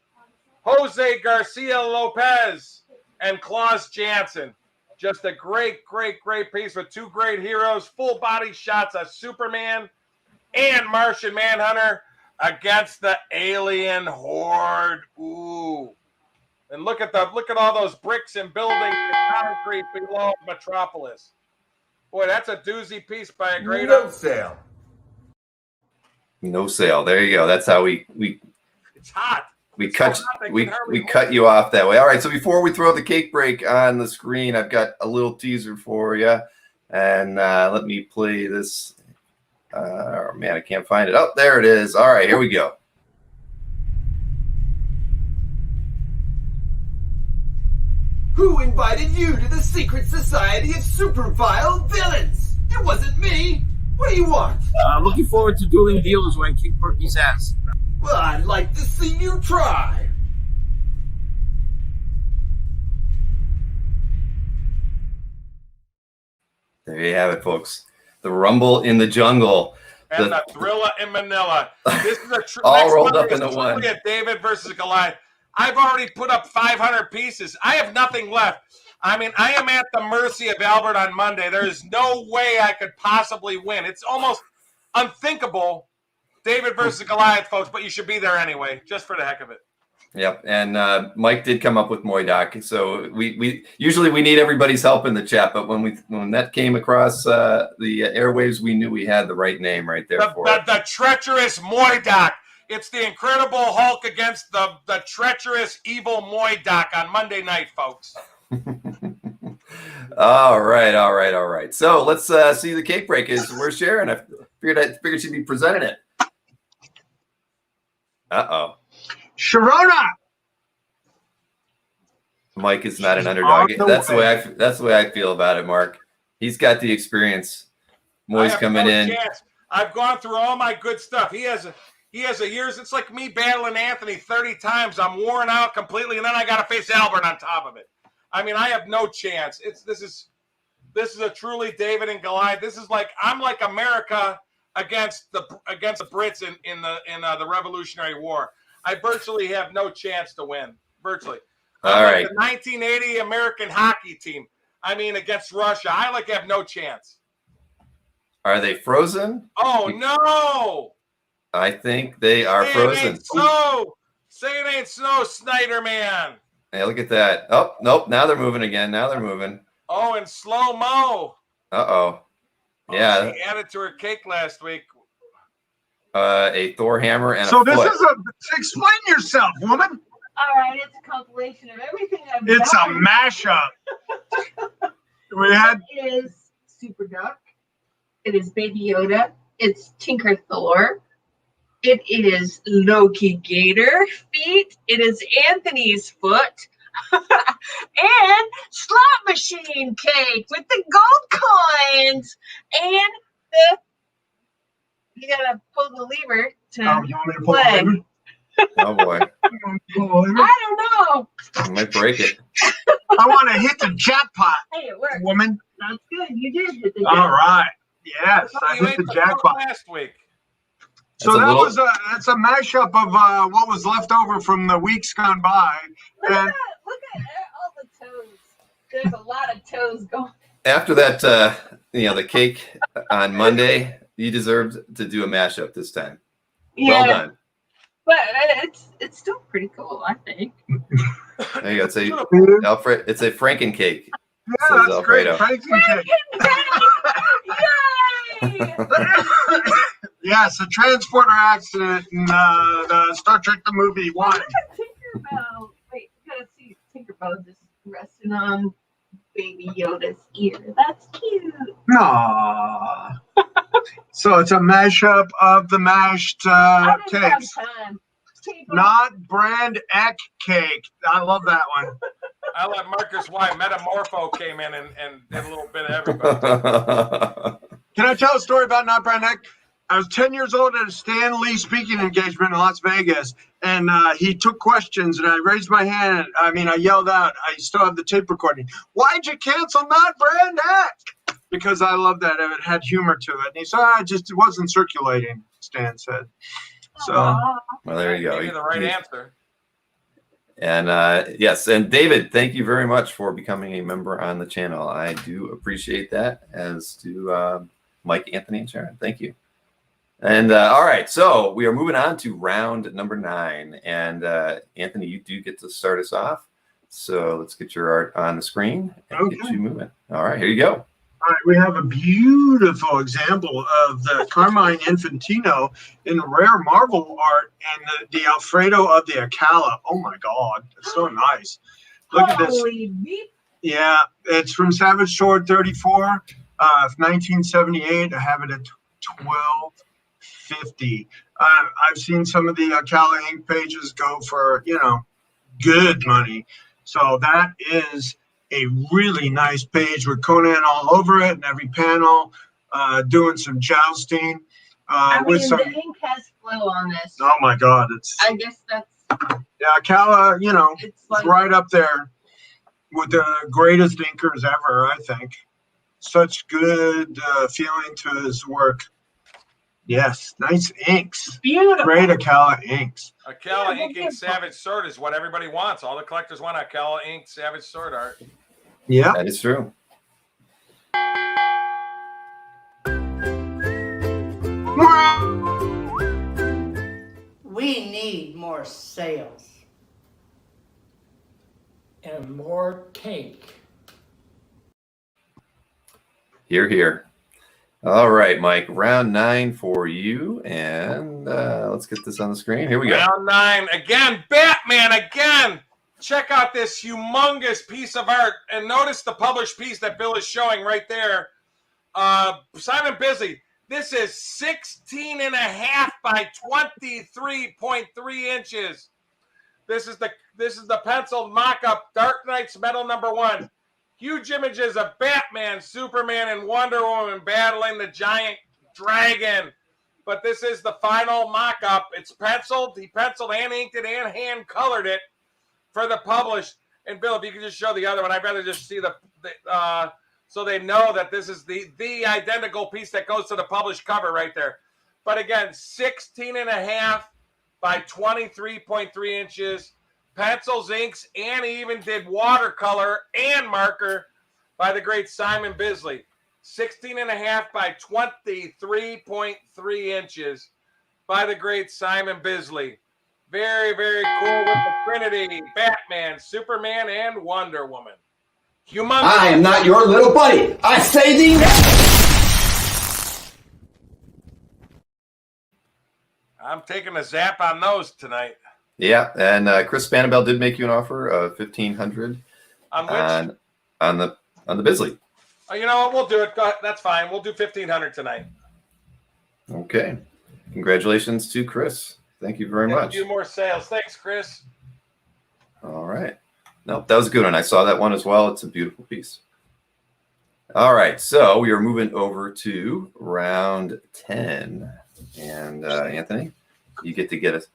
Jose Garcia Lopez and Claus Janson. Just a great, great, great piece with 2 great heroes, full body shots of Superman and Martian Manhunter against the alien horde. Ooh. And look at all those bricks and buildings and concrete below Metropolis. Boy, that's a doozy piece by a great sale. No sale. There you go. That's how we It's hot. we cut you off that way. All right. So before we throw the cake break on the screen, I've got a little teaser for you, and let me play this. Oh man, I can't find it. Oh, there it is. All right, here we go. Who invited you to the secret society of super vile villains? It wasn't me. What do you want? Looking forward to dueling dealers when I kick Berkey's ass. Well, I'd like to see you try. There you have it, folks. The Rumble in the Jungle. And the Thrilla in Manila. This is a all rolled up into one. A David versus Goliath. I've already put up 500 pieces. I have nothing left. I mean, I am at the mercy of Albert on Monday. There is no way I could possibly win. It's almost unthinkable David versus Goliath, folks, but you should be there anyway, just for the heck of it. Yep, and Mike did come up with Moidoc, so we usually we need everybody's help in the chat, but when that came across the airwaves, we knew we had the right name right there for it. The treacherous Moidoc. It's the Incredible Hulk against the treacherous evil Moidoc on Monday night, folks. All right. So let's see the cake breakers. Where's Sharon? I figured she'd be presenting it. Uh-oh. Sharona. Mike is not an underdog. That's the way I feel about it, Mark. He's got the experience. Moy's coming in. Chance. I've gone through all my good stuff. He has a years. It's like me battling Anthony 30 times. I'm worn out completely, and then I got to face Albert on top of it. I mean, I have no chance. This is a truly David and Goliath. This is like I'm like America against the Brits in the Revolutionary War. I virtually have no chance to win. Virtually. All right. The 1980 American hockey team. I mean, against Russia, I have no chance. Are they frozen? Oh no! I think they are frozen. Say it ain't snow, Snyder man. Hey, look at that. Oh, nope. Now they're moving again. Oh, in slow-mo. Uh-oh. Yeah. She added to her cake last week. A Thor hammer and so a foot. Explain yourself, woman. All right, it's a compilation of everything I've done. It's a mashup. It is Super Duck. It is Baby Yoda. It's Tinker Thor. It is Loki Gator feet. It is Anthony's foot. And slot machine cake with the gold coins. And you gotta pull the lever to you want me to pull the play. lever? Oh boy. I don't know. I might break it. I want to hit the jackpot. Hey, it worked. Woman. That's good. You did hit the All jackpot. right. Yes, I You hit ate the the jackpot. last week. So that's a mashup of what was left over from the weeks gone by. Look And at all the toes. There's a lot of toes going. After that, the cake on Monday, you deserved to do a mashup this time. Yeah, Well done. but it's still pretty cool, I think. There you go. It's a Franken cake. yeah, Says that's great. Alfredo. Franklin cake. Yay! Yes, a transporter accident in the Star Trek the movie one. Tinkerbell. Wait, you gotta see Tinkerbell just resting on Baby Yoda's ear. That's cute. Aww. So it's a mashup of the mashed I didn't have cakes. time. Not brand Eck cake. I love that one. I let Marcus Y. Metamorpho came in and did a little bit of everybody. Can I tell a story about Not Brand Eck? I was 10 years old at a Stan Lee speaking engagement in Las Vegas, and he took questions, and I raised my hand. I yelled out. I still have the tape recording. Why'd you cancel Not Brand Eck? Because I love that. It had humor to it. And he said, it wasn't circulating, Stan said. So, well, there you go. Gave you the right answer. And yes, and David, thank you very much for becoming a member on the channel. I do appreciate that, as do Mike, Anthony, and Sharon. Thank you. And all right, so we are moving on to round number 9. And Anthony, you do get to start us off. So let's get your art on the screen and get you moving. All right, here you go. all right, we have a beautiful example of the Carmine Infantino in rare Marvel art and the Alfredo of the Akala. Oh my God, it's so nice. Look at this. Holy beep. Yeah, it's from Savage Sword 34, 1978. I have it at $12.50. I've seen some of the Akala ink pages go for, good money. So that is a really nice page with Conan all over it and every panel, doing some jousting. The ink has flow on this. Oh my God, I guess that's. Yeah, Akala, It's it's right up there with the greatest inkers ever, I think. Such good feeling to his work. Yes, nice inks. Beautiful. Great Akala inks. Akala inking Savage Sword is what everybody wants. All the collectors want Akala inked Savage Sword art. Yeah. That is true. We need more sales. And more cake. Here, here. All right, Mike. Round 9 for you, and let's get this on the screen. Here we go. Round 9 again. Batman again. Check out this humongous piece of art, and notice the published piece that Bill is showing right there. Simon Bisley. This is 16.5 by 23.3 inches. This is the penciled mock-up Dark Knight's Metal #1. Huge images of Batman, Superman, and Wonder Woman battling the giant dragon. But this is the final mock-up. It's penciled. He penciled and inked it and hand-colored it for the published. And Bill, if you could just show the other one, I'd rather just see so they know that this is the identical piece that goes to the published cover right there. But again, 16.5 by 23.3 inches. Pencils, inks, and he even did watercolor and marker by the great Simon Bisley. 16.5 by 23.3 inches by the great Simon Bisley. Very, very cool with the Trinity, Batman, Superman, and Wonder Woman. Humongous. I am not your little buddy. I say thee now. I'm taking a zap on those tonight. Yeah, and Chris Spanabel did make you an offer of $1,500 On which? on the Bisley. You know what? We'll do it. That's fine. We'll do $1,500 tonight. Okay. Congratulations to Chris. Thank you very much. Do more sales. Thanks, Chris. All right. No, that was a good one. I saw that one as well. It's a beautiful piece. All right. So we are moving over to round 10. And Anthony, you get to get us.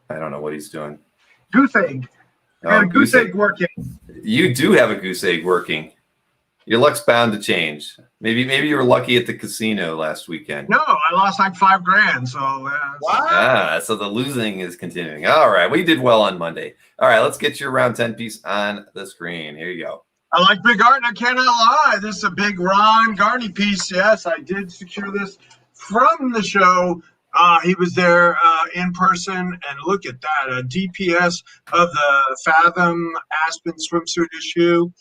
I don't know what he's doing. Goose egg. I got a goose egg working. You do have a goose egg working. Your luck's bound to change. Maybe you were lucky at the casino last weekend. No, I lost like $5,000. So so the losing is continuing. All right, we did well on Monday. All right, let's get your round 10 piece on the screen. Here you go. I like big art, and I cannot lie. This is a big Ron Garney piece. Yes, I did secure this from the show. He was there in person, and look at that, a DPS of the Fathom Aspen swimsuit issue.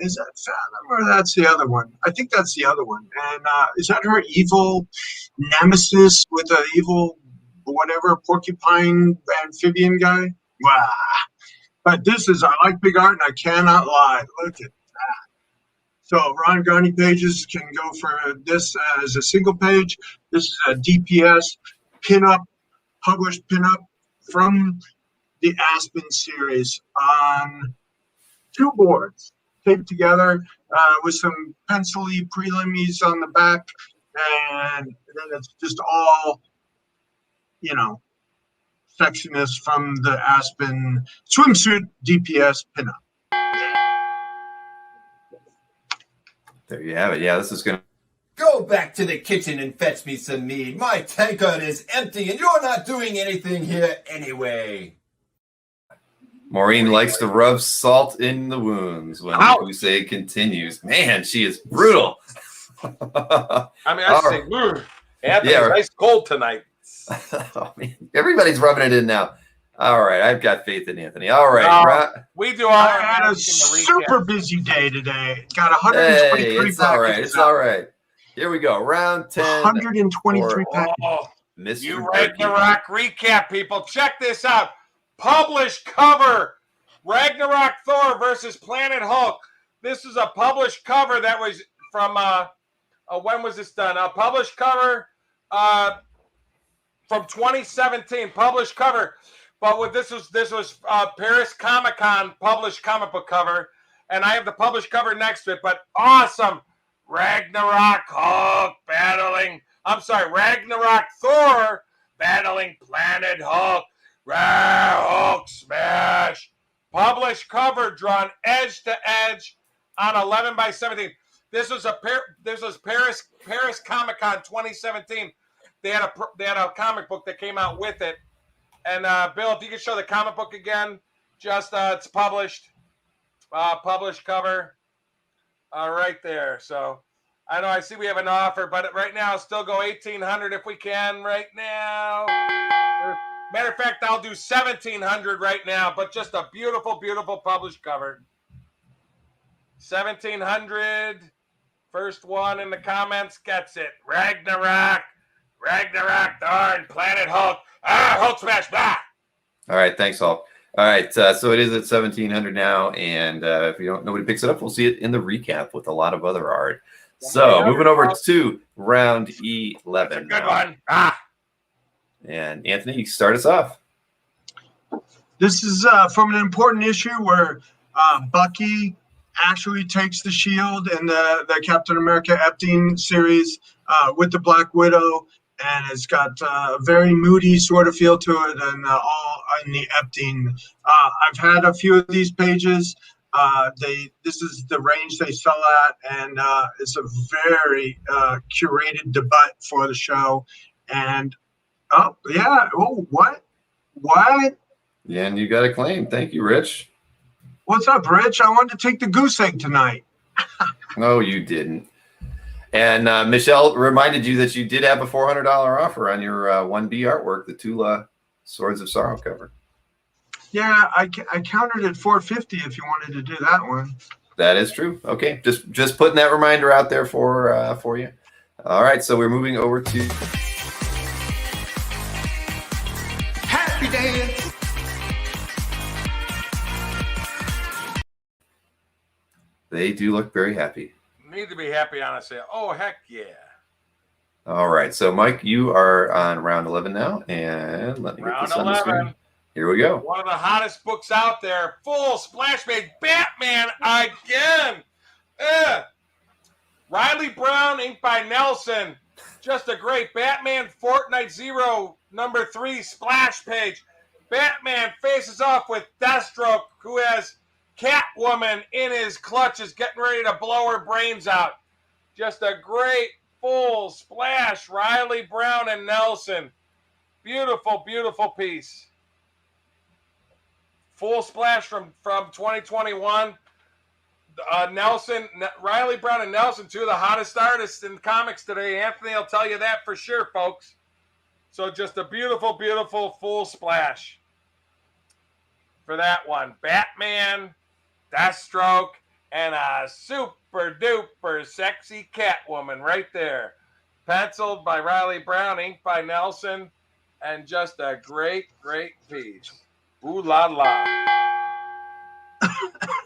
Is that Fathom or that's the other one? I think that's the other one. And is that her evil nemesis with an evil whatever porcupine amphibian guy? Wow. But this is, I like big art, and I cannot lie. Look at that. So Ron Garney pages can go for this as a single page. This is a DPS pinup, published pinup from the Aspen series on 2 boards taped together with some pencil-y prelimies on the back, and then it's just all, sexiness from the Aspen swimsuit DPS pinup. There you have it. Yeah, this is going to... Go back to the kitchen and fetch me some mead. My tankard is empty and you're not doing anything here anyway. Maureen likes to rub salt in the wounds when the goose egg continues. Man, she is brutal. I say, Anthony's ice cold tonight. Oh, man. Everybody's rubbing it in now. All right, I've got faith in Anthony. All right. We do all I had a super busy day today. Got 123 it's all right. It's all right. Here we go. Round 10. 123 packages. You Ragnarok recap, people. Check this out. Published cover. Ragnarok Thor versus Planet Hulk. This is a published cover that was from, when was this done? A published cover from 2017. Published cover. But this was Paris Comic-Con published comic book cover. And I have the published cover next to it. But awesome. Ragnarok Hulk Ragnarok Thor battling Planet Hulk. Hulk smash. Published cover drawn edge to edge on 11 by 17. This was Paris Comic-Con 2017. They had a comic book that came out with it. And Bill, if you could show the comic book again, just it's published cover. Right there. So I know. I see we have an offer, but right now, still go 1,800 if we can. Right now. Matter of fact, I'll do 1,700 right now. But just a beautiful, beautiful published cover. 1,700. First one in the comments gets it. Ragnarok, Thor, and Planet Hulk. Hulk smash! Bah! All right, thanks, Hulk. All right, so it is at 1,700 now, and if nobody picks it up, we'll see it in the recap with a lot of other art. So moving over to round 11. Good one. And Anthony, you start us off. This is from an important issue where Bucky actually takes the shield in the Captain America Epstein series with the Black Widow, and it's got a very moody sort of feel to it, and all in the Epstein. I've had a few of these pages. This is the range they sell at, and it's a very curated debut for the show. And what? Yeah, and you got a claim. Thank you, Rich. What's up, Rich? I wanted to take the goose egg tonight. No, you didn't. And Michelle reminded you that you did have a $400 offer on your 1B artwork, the Tula Swords of Sorrow cover. Yeah, I countered at $450 if you wanted to do that one. That is true. Okay, just putting that reminder out there for you. All right, so we're moving over to Happy Dance! They do look very happy. Need to be happy on a sale. Oh, heck yeah. All right, so Mike, you are on round 11 now, and let me get this on the screen. Here we go. One of the hottest books out there. Full splash page. Batman again. Riley Brown, inked by Nelson. Just a great Batman Fortnite Zero #3 splash page. Batman faces off with Deathstroke, who has Catwoman in his clutches, getting ready to blow her brains out. Just a great full splash. Riley Brown and Nelson. Beautiful, beautiful piece. Full splash from 2021. Riley Brown and Nelson, two of the hottest artists in comics today. Anthony will tell you that for sure, folks. So just a beautiful, beautiful full splash for that one. Batman, Deathstroke, and a super duper sexy Catwoman right there. Penciled by Riley Brown, inked by Nelson, and just a great, great piece. Ooh la la.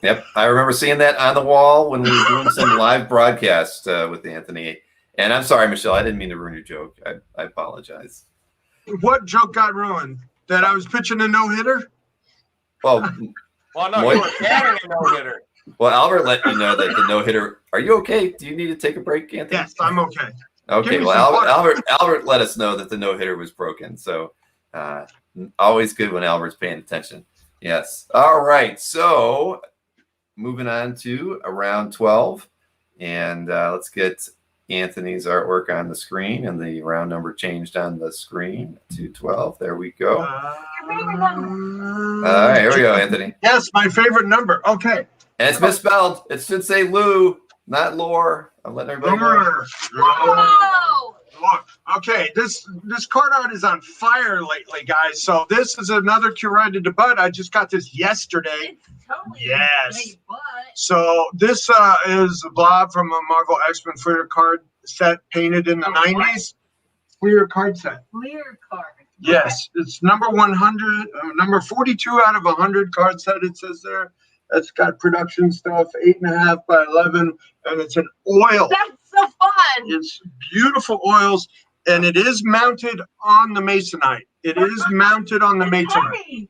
Yep, I remember seeing that on the wall when we were doing some live broadcast with Anthony. And I'm sorry, Michelle, I didn't mean to ruin your joke. I apologize. What joke got ruined? That I was pitching a no-hitter? Well, no, you were carrying a no-hitter. Well, Albert let me know that the no-hitter. Are you okay? Do you need to take a break, Anthony? Yes, I'm okay. Okay, well, Albert let us know that the no-hitter was broken. So always good when Albert's paying attention. Yes. All right. So moving on to round 12. And let's get Anthony's artwork on the screen. And the round number changed on the screen to 12. There we go. Your favorite number. All right. Here we go, Anthony. Yes, my favorite number. Okay. And it's misspelled. It should say Lou, not Lore. I'm letting everybody know. Whoa! Look, okay, this card art is on fire lately, guys. So this is another curated debut. I just got this yesterday. It's totally Yes. great butt. So this is a blob from a Marvel X-Men Fleer card set painted in the 90s. Fleer card set. Clear card. Yes, it's number 100, number 42 out of 100 card set, it says there. It's got production stuff, 8.5 by 11, and it's an oil. That's so fun. It's beautiful oils, and it is mounted on the Masonite. It is mounted on the Masonite.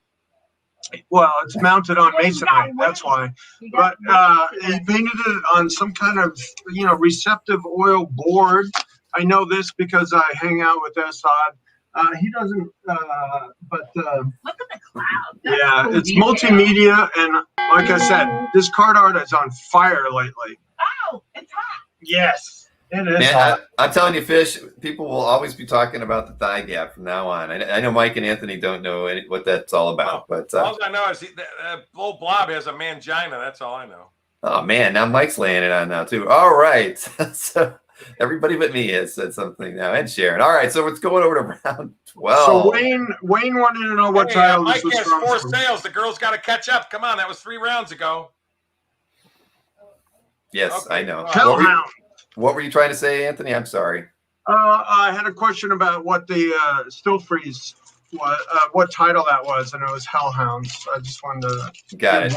Hey, Well, it's mounted on Yeah, you gotta Masonite, that's why. you But got to he painted it on some kind of, receptive oil board. I know this because I hang out with Assad. He doesn't, but look at the cloud. That's yeah, cool it's detail. multimedia, and like I said, this card art is on fire lately. Oh, it's hot. Yes, it is. Man, I'm telling you, Fish, people will always be talking about the thigh gap from now on. I know Mike and Anthony don't know what that's all about, but All I know is the old blob has a mangina. That's all I know. oh man, now Mike's laying it on now too. All right, so Everybody but me has said something now, and Sharon. All right, so it's going over to round 12. So Wayne wanted to know what title Mike this was has from. 4 sales. The girls got to catch up. Come on, that was 3 rounds ago. Yes, Okay. I know. Hellhound. What were you trying to say, Anthony? I'm sorry. I had a question about what the still freeze was, what title that was, and it was Hellhounds. I just wanted to Got it.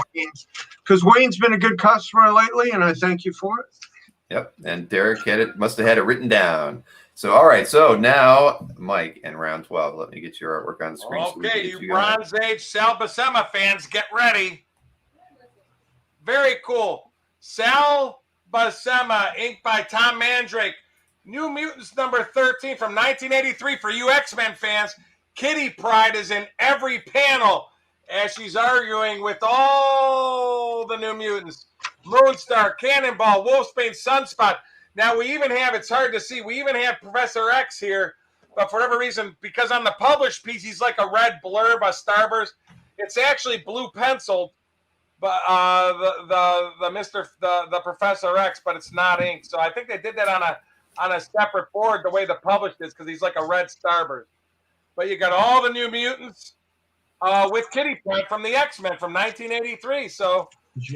because Wayne's been a good customer lately, and I thank you for it. Yep, and Derek must have had it written down. So, all right, so now, Mike, in round 12, let me get your artwork on the screen. Okay, you Bronze Age Sal Buscema fans, get ready. Very cool. Sal Buscema, inked by Tom Mandrake. New Mutants number 13 from 1983 for you X-Men fans. Kitty Pryde is in every panel as she's arguing with all the New Mutants. Moonstar, Cannonball, Wolfsbane, Sunspot. Now we even have, it's hard to see, we even have Professor X here, but for whatever reason, because on the published piece, he's like a red blurb, a starburst. It's actually blue penciled, but the Professor X, but it's not inked. So I think they did that on a separate board the way the published is, because he's like a red starburst. But you got all the New Mutants with Kitty Pryde from the X-Men from 1983. So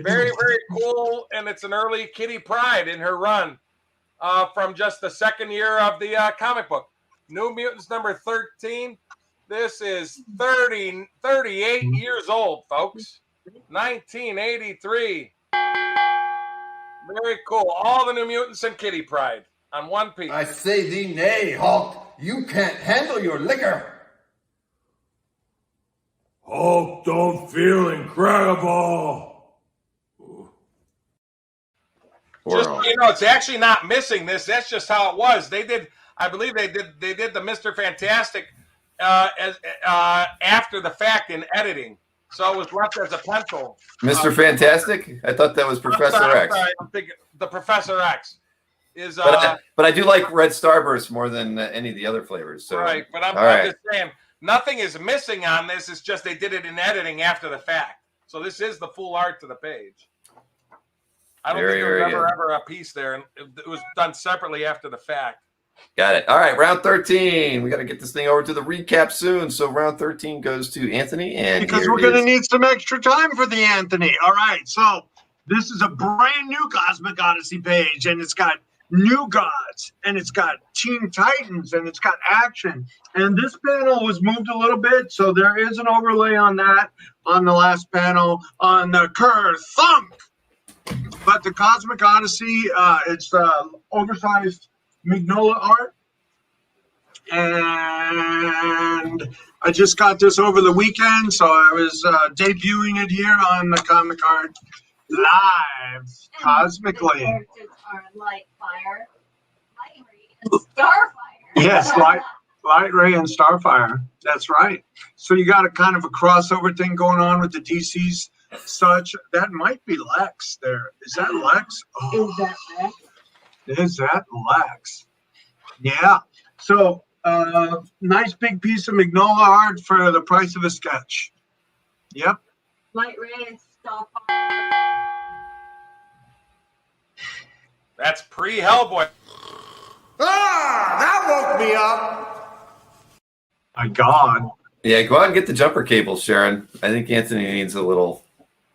very, very cool, and it's an early Kitty Pryde in her run from just the second year of the comic book. New Mutants number 13. This is 38 years old, folks. 1983. Very cool. All the New Mutants and Kitty Pryde on one piece. I say thee nay, Hulk. You can't handle your liquor. Hulk don't feel incredible. Just so you know, it's actually not missing this. That's just how it was. They did, I believe they did the Mr. Fantastic after the fact in editing. So it was left as a pencil. Mr. Fantastic? I thought that was Professor X. I'm thinking the Professor X is but I do like Red Starburst more than any of the other flavors. So right, but I'm just saying nothing is missing on this. It's just they did it in editing after the fact. So this is the full art to the page. I don't think there was ever a piece there, and it was done separately after the fact. Got it. All right, round 13. We got to get this thing over to the recap soon. So round 13 goes to Anthony, and because we're going to need some extra time for the Anthony. All right, so this is a brand new Cosmic Odyssey page, and it's got new gods, and it's got Teen Titans, and it's got action. And this panel was moved a little bit, so there is an overlay on that on the last panel on the Thump. But the Cosmic Odyssey, it's oversized Mignola art. And I just got this over the weekend, so I was debuting it here on the Comic Art live, cosmically. The characters are Light Fire, Light Ray, and Starfire. Yes, Light Ray and Starfire. That's right. So you got a kind of a crossover thing going on with the DCs. Such that might be Lex there. Is that Lex? Oh, Is that Lex? is that Lex? Yeah. So nice big piece of Mignola art for the price of a sketch. Yep. Light Ray and Starfire. That's pre-Hellboy. That woke me up. My God. Yeah, go out and get the jumper cables, Sharon. I think Anthony needs a little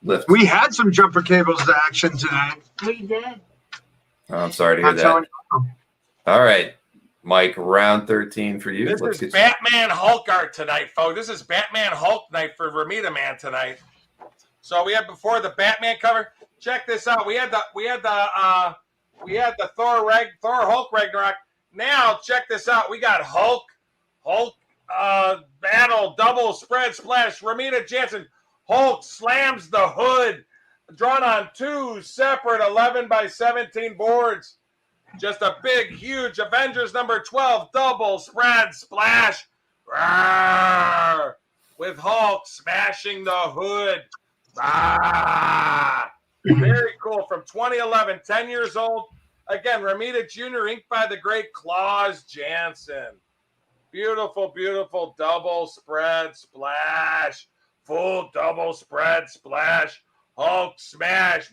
lift. We had some jumper cables to action today. We did. Oh, I'm sorry to hear I'm that. telling you. All right, Mike, round 13 for you. This is Batman Hulk art tonight, folks. This is Batman Hulk night for Ramita Man tonight. So we had before the Batman cover. Check this out. We had the Thor Hulk Ragnarok. Now check this out. We got Hulk battle double spread splash. Ramita Jansen. Hulk slams the hood. Drawn on 2 separate 11x17 boards. Just a big, huge Avengers number 12 double spread splash. Rawr! With Hulk smashing the hood. Very cool. From 2011, 10 years old. Again, Ramita Jr. inked by the great Claus Jansen. Beautiful, beautiful double spread splash. Full double spread splash. Hulk smash.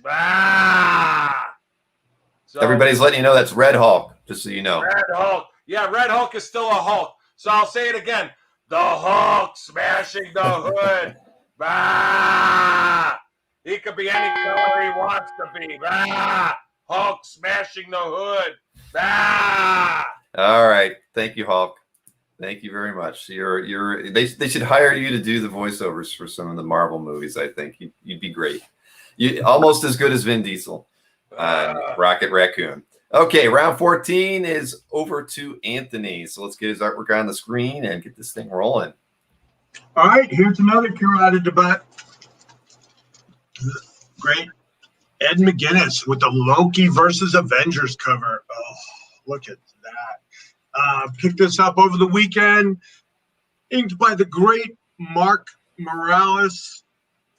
So, everybody's letting you know that's Red Hulk, just so you know. Red Hulk. Yeah, Red Hulk is still a Hulk. So I'll say it again. The Hulk smashing the hood. Bah! He could be any color he wants to be. Bah! Hulk smashing the hood. Bah! All right. Thank you, Hulk. Thank you very much. They should hire you to do the voiceovers for some of the Marvel movies, I think. You'd be great. You almost as good as Vin Diesel on Rocket Raccoon. Okay, round 14 is over to Anthony. So let's get his artwork on the screen and get this thing rolling. All right, here's another curated debate. Great. Ed McGuinness with the Loki versus Avengers cover. Oh, look at that. Picked this up over the weekend. Inked by the great Mark Morales.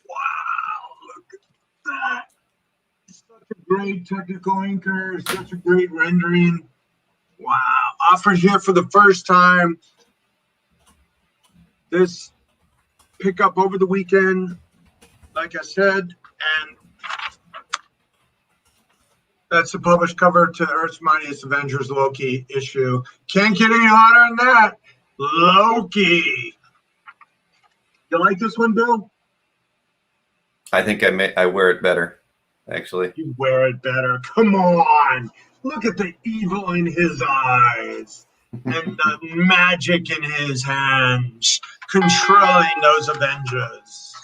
Wow, look at that. Such a great technical inker, such a great rendering. Wow. Offered here for the first time. This pickup over the weekend, like I said, and that's the published cover to Earth's Mightiest Avengers Loki issue. Can't get any hotter than that. Loki. You like this one, Bill? I think I wear it better, actually. You wear it better. Come on. Look at the evil in his eyes and the magic in his hands, controlling those Avengers.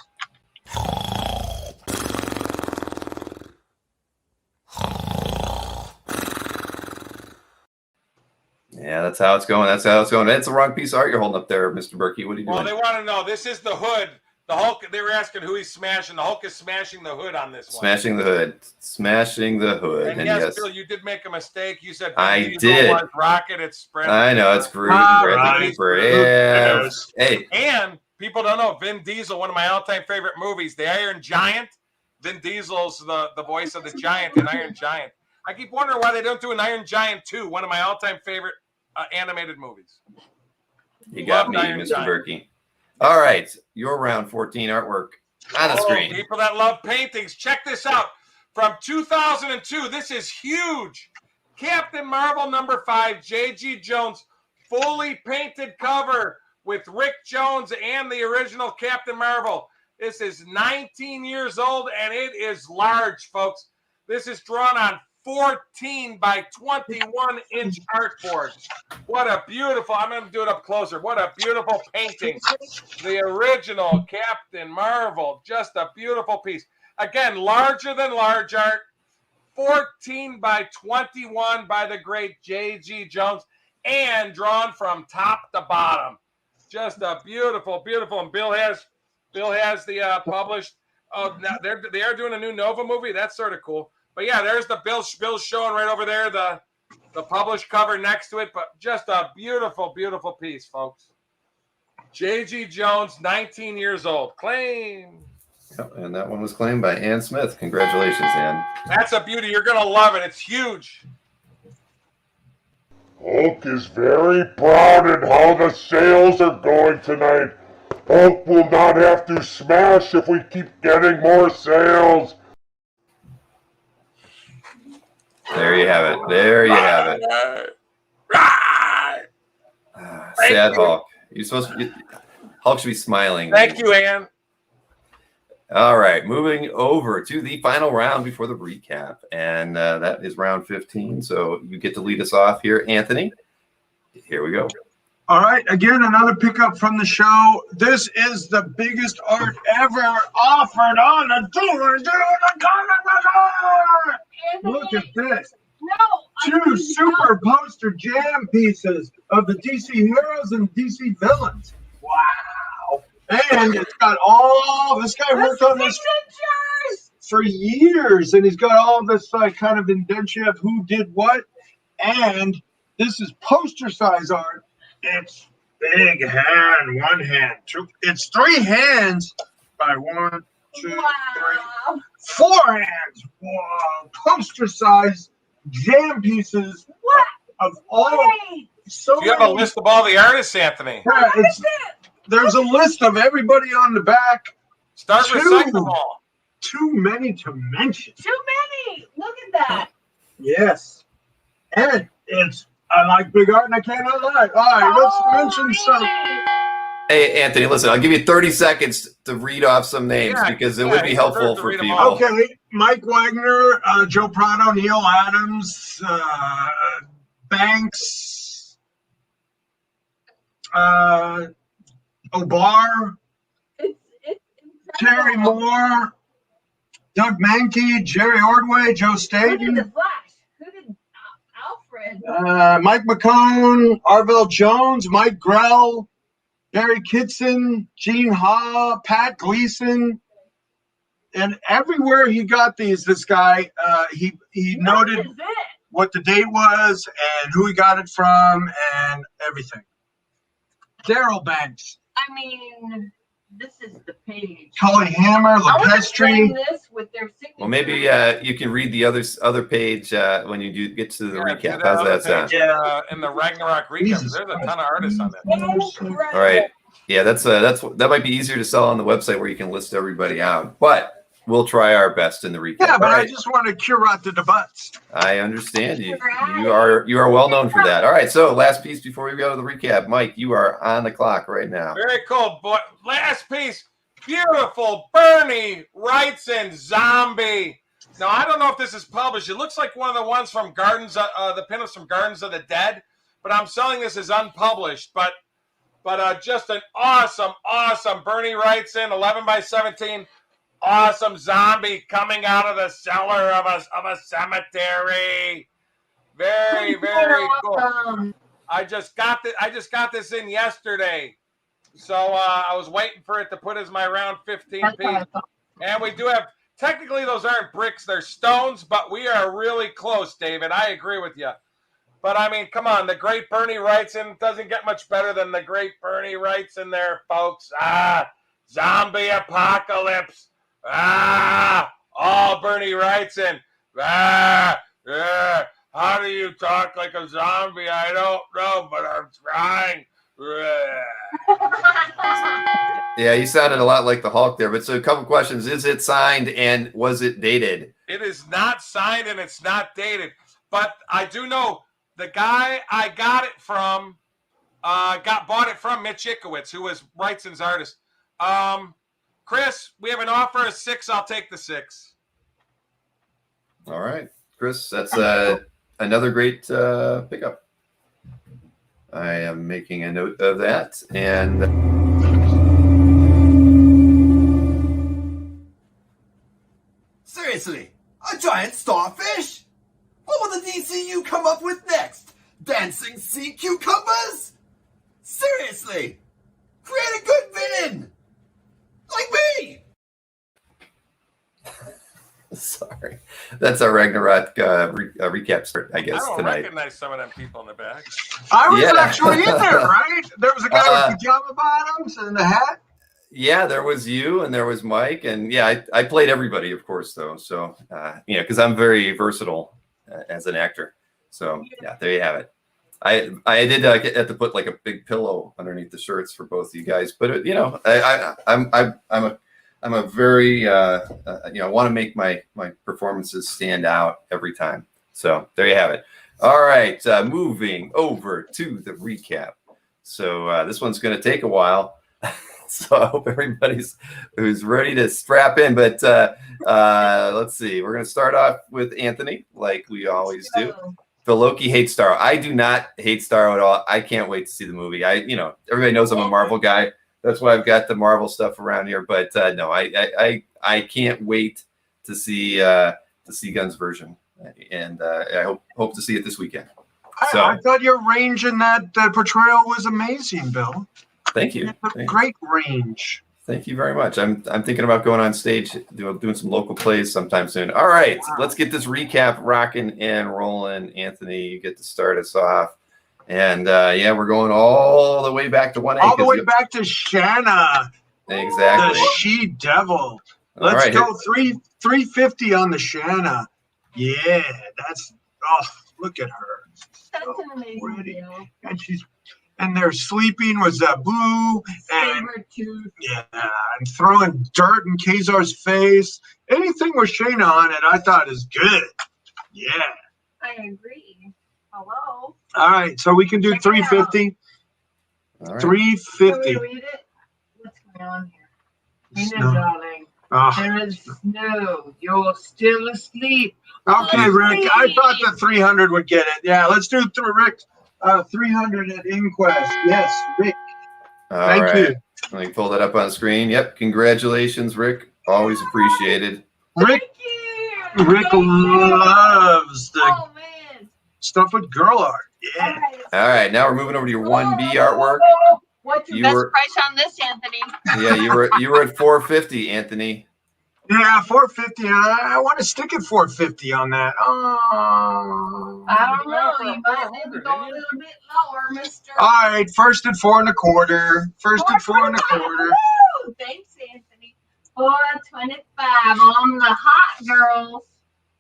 Yeah, that's how it's going. That's how it's going. That's the wrong piece of art you're holding up there, Mr. Berkey. What are you doing? Well, they want to know. This is the hood. The Hulk, they were asking who he's smashing. The Hulk is smashing the hood on this one. Smashing the hood. Smashing the hood. And yes, Bill, you did make a mistake. You said I did. Rocket, it's spread. I know, it's Groot and Bradley Cooper. Yeah. Hey. And people don't know, Vin Diesel, one of my all-time favorite movies, The Iron Giant. Vin Diesel's the voice of the Giant in Iron Giant. I keep wondering why they don't do an Iron Giant 2, one of my all-time favorite animated movies. You got me, Mr. Berkey. All right, your round 14 artwork on the screen. People that love paintings, check this out. From 2002, this is huge. Captain Marvel number 5, J.G. Jones, fully painted cover with Rick Jones and the original Captain Marvel. This is 19 years old, and it is large, folks. This is drawn on 14 by 21-inch artboard. What a beautiful, I'm going to do it up closer. What a beautiful painting. The original Captain Marvel, just a beautiful piece. Again, larger than large art, 14 by 21 by the great J.G. Jones, and drawn from top to bottom. Just a beautiful, beautiful. And Bill has the published. Oh, now they are doing a new Nova movie. That's sort of cool. But yeah, there's the Bill's showing right over there, the published cover next to it. But just a beautiful, beautiful piece, folks. J.G. Jones, 19 years old. Claim. Yep, and that one was claimed by Ann Smith. Congratulations, Ann. That's a beauty. You're going to love it. It's huge. Hulk is very proud at how the sales are going tonight. Hulk will not have to smash if we keep getting more sales. There you have it. There you have it. Sad Hulk. You're supposed to be, Hulk should be smiling. Thank you, Ann. All right, moving over to the final round before the recap, and that is round 15. So you get to lead us off here, Anthony. Here we go. All right, again, another pickup from the show. This is the biggest art ever offered on the Dueling Look at this. No. Two super poster jam pieces of the DC heroes and DC villains. Wow. And it's got all, this guy worked on this for years, and he's got all this kind of indentation of who did what. And this is poster size art. It's big hand, one hand, two. It's three hands by 1, 2, 3, 4 hands. Wow. Poster size jam pieces of all. So you have a list of all the artists, Anthony. Yeah, there's a list of everybody on the back. Start recycling them all. Too many to mention. Too many. Look at that. Yes. And I like big art and I cannot lie. All right, let's mention some. Hey, Anthony, listen, I'll give you 30 seconds to read off some names because it would be helpful for people. Okay, Mike Wagner, Joe Prado, Neil Adams, Banks, O'Barr, Terry Moore, Doug Mankey, Jerry Ordway, Joe Who did Staten, the Flash? Who did Alfred? Mike McCone, Arvell Jones, Mike Grell, Barry Kitson, Gene Ha, Pat Gleason, and everywhere he got this guy, he noted what the date was and who he got it from and everything. Daryl Banks. I mean, this is the page. Cully Hammer, I want to Lepestri. this with their signature. Well, maybe you can read the other page when you do get to the recap. How's that sound? Yeah, in the Ragnarok recap, there's a ton of artists on that. All right. Yeah, that might be easier to sell on the website where you can list everybody out. But we'll try our best in the recap. Yeah, but All right. I just want to curate the debates. I understand you. You are well known for that. All right. So last piece before we go to the recap, Mike, you are on the clock right now. Very cool. But last piece, beautiful Bernie Wrightson Zombie. Now I don't know if this is published. It looks like one of the ones from Gardens, the pinups from Gardens of the Dead. But I'm selling this as unpublished. But just an awesome Bernie Wrightson 11x17. Awesome zombie coming out of the cellar of a cemetery. Very cool. I just got this in yesterday, so I was waiting for it to put as my round 15 piece. And we do have, technically those aren't bricks, they're stones, but we are really close, David. I agree with you. But I mean, come on, the great Bernie Wrightson doesn't get much better than the great Bernie Wrightson there, folks. Zombie apocalypse. Bernie Wrightson. How do you talk like a zombie? I don't know, but I'm trying. Yeah, you sounded a lot like the Hulk there. But so a couple questions. Is it signed and was it dated? It is not signed and it's not dated. But I do know the guy I got it from bought it from Mitch Mcguinness, who was Wrightson's artist. Chris, we have an offer of 6. I'll take the 6. All right, Chris, that's another great pickup. I am making a note of that. And Seriously, a giant starfish? What will the DCU come up with next? Dancing sea cucumbers? Seriously, create a good villain! Like me! sorry, that's our Ragnarok recap start, I guess, I don't tonight. recognize some of them people in the back. I was actually in there, right? There was a guy with pajama bottoms and a hat. Yeah, there was you and there was Mike. And yeah, I played everybody, of course, though. So, because I'm very versatile as an actor. So, yeah, there you have it. I did have to put like a big pillow underneath the shirts for both of you guys. But, I'm a very, I want to make my performances stand out every time. So there you have it. All right, moving over to the recap. So this one's going to take a while. So I hope who's ready to strap in. But let's see. We're going to start off with Anthony, like we always do. The Loki hates Starro. I do not hate Starro at all. I can't wait to see the movie. Everybody knows I'm a Marvel guy. That's why I've got the Marvel stuff around here. But no, I can't wait to see Gunn's version, and I hope to see it this weekend. I thought your range in that portrayal was amazing, Bill. Thank you. Great range. Thank you very much. I'm thinking about going on stage, doing some local plays sometime soon. All right, let's get this recap rocking and rolling. Anthony, you get to start us off. And we're going all the way back to 1A. All the way back to Shanna. Exactly. The she-devil. Let's go 350 on the Shanna. Yeah, look at her. That's an amazing deal. And they're sleeping with Zabu and Sabretooth. Yeah, and throwing dirt in Kazar's face. Anything with Shayna on it, I thought is good. Yeah. I agree. Hello. All right, so we can do Check it out. 350. All right. 350. Can we read it? What's going on here? Snow. Darling. Oh. There is snow. You're still asleep. Okay, Rick. I thought the 300 would get it. Yeah, let's do Rick. 300 at Inquest. Yes, Rick. All Thank right. you. Let me pull that up on the screen. Yep. Congratulations, Rick. Always appreciated. Rick. Thank you. Rick loves the Oh man. stuff with girl art. Yeah. All right. Now we're moving over to your 1B artwork. What's your You best were- price on this, Anthony? Yeah, you were at 450, Anthony. Yeah, 450. I want to stick at 450 on that. Oh. I don't know. You might need to go a little bit lower, Mister. All right, first at 4 1/4. First at 4 1/4. Woo! Thanks, Anthony. 425 on the hot girls.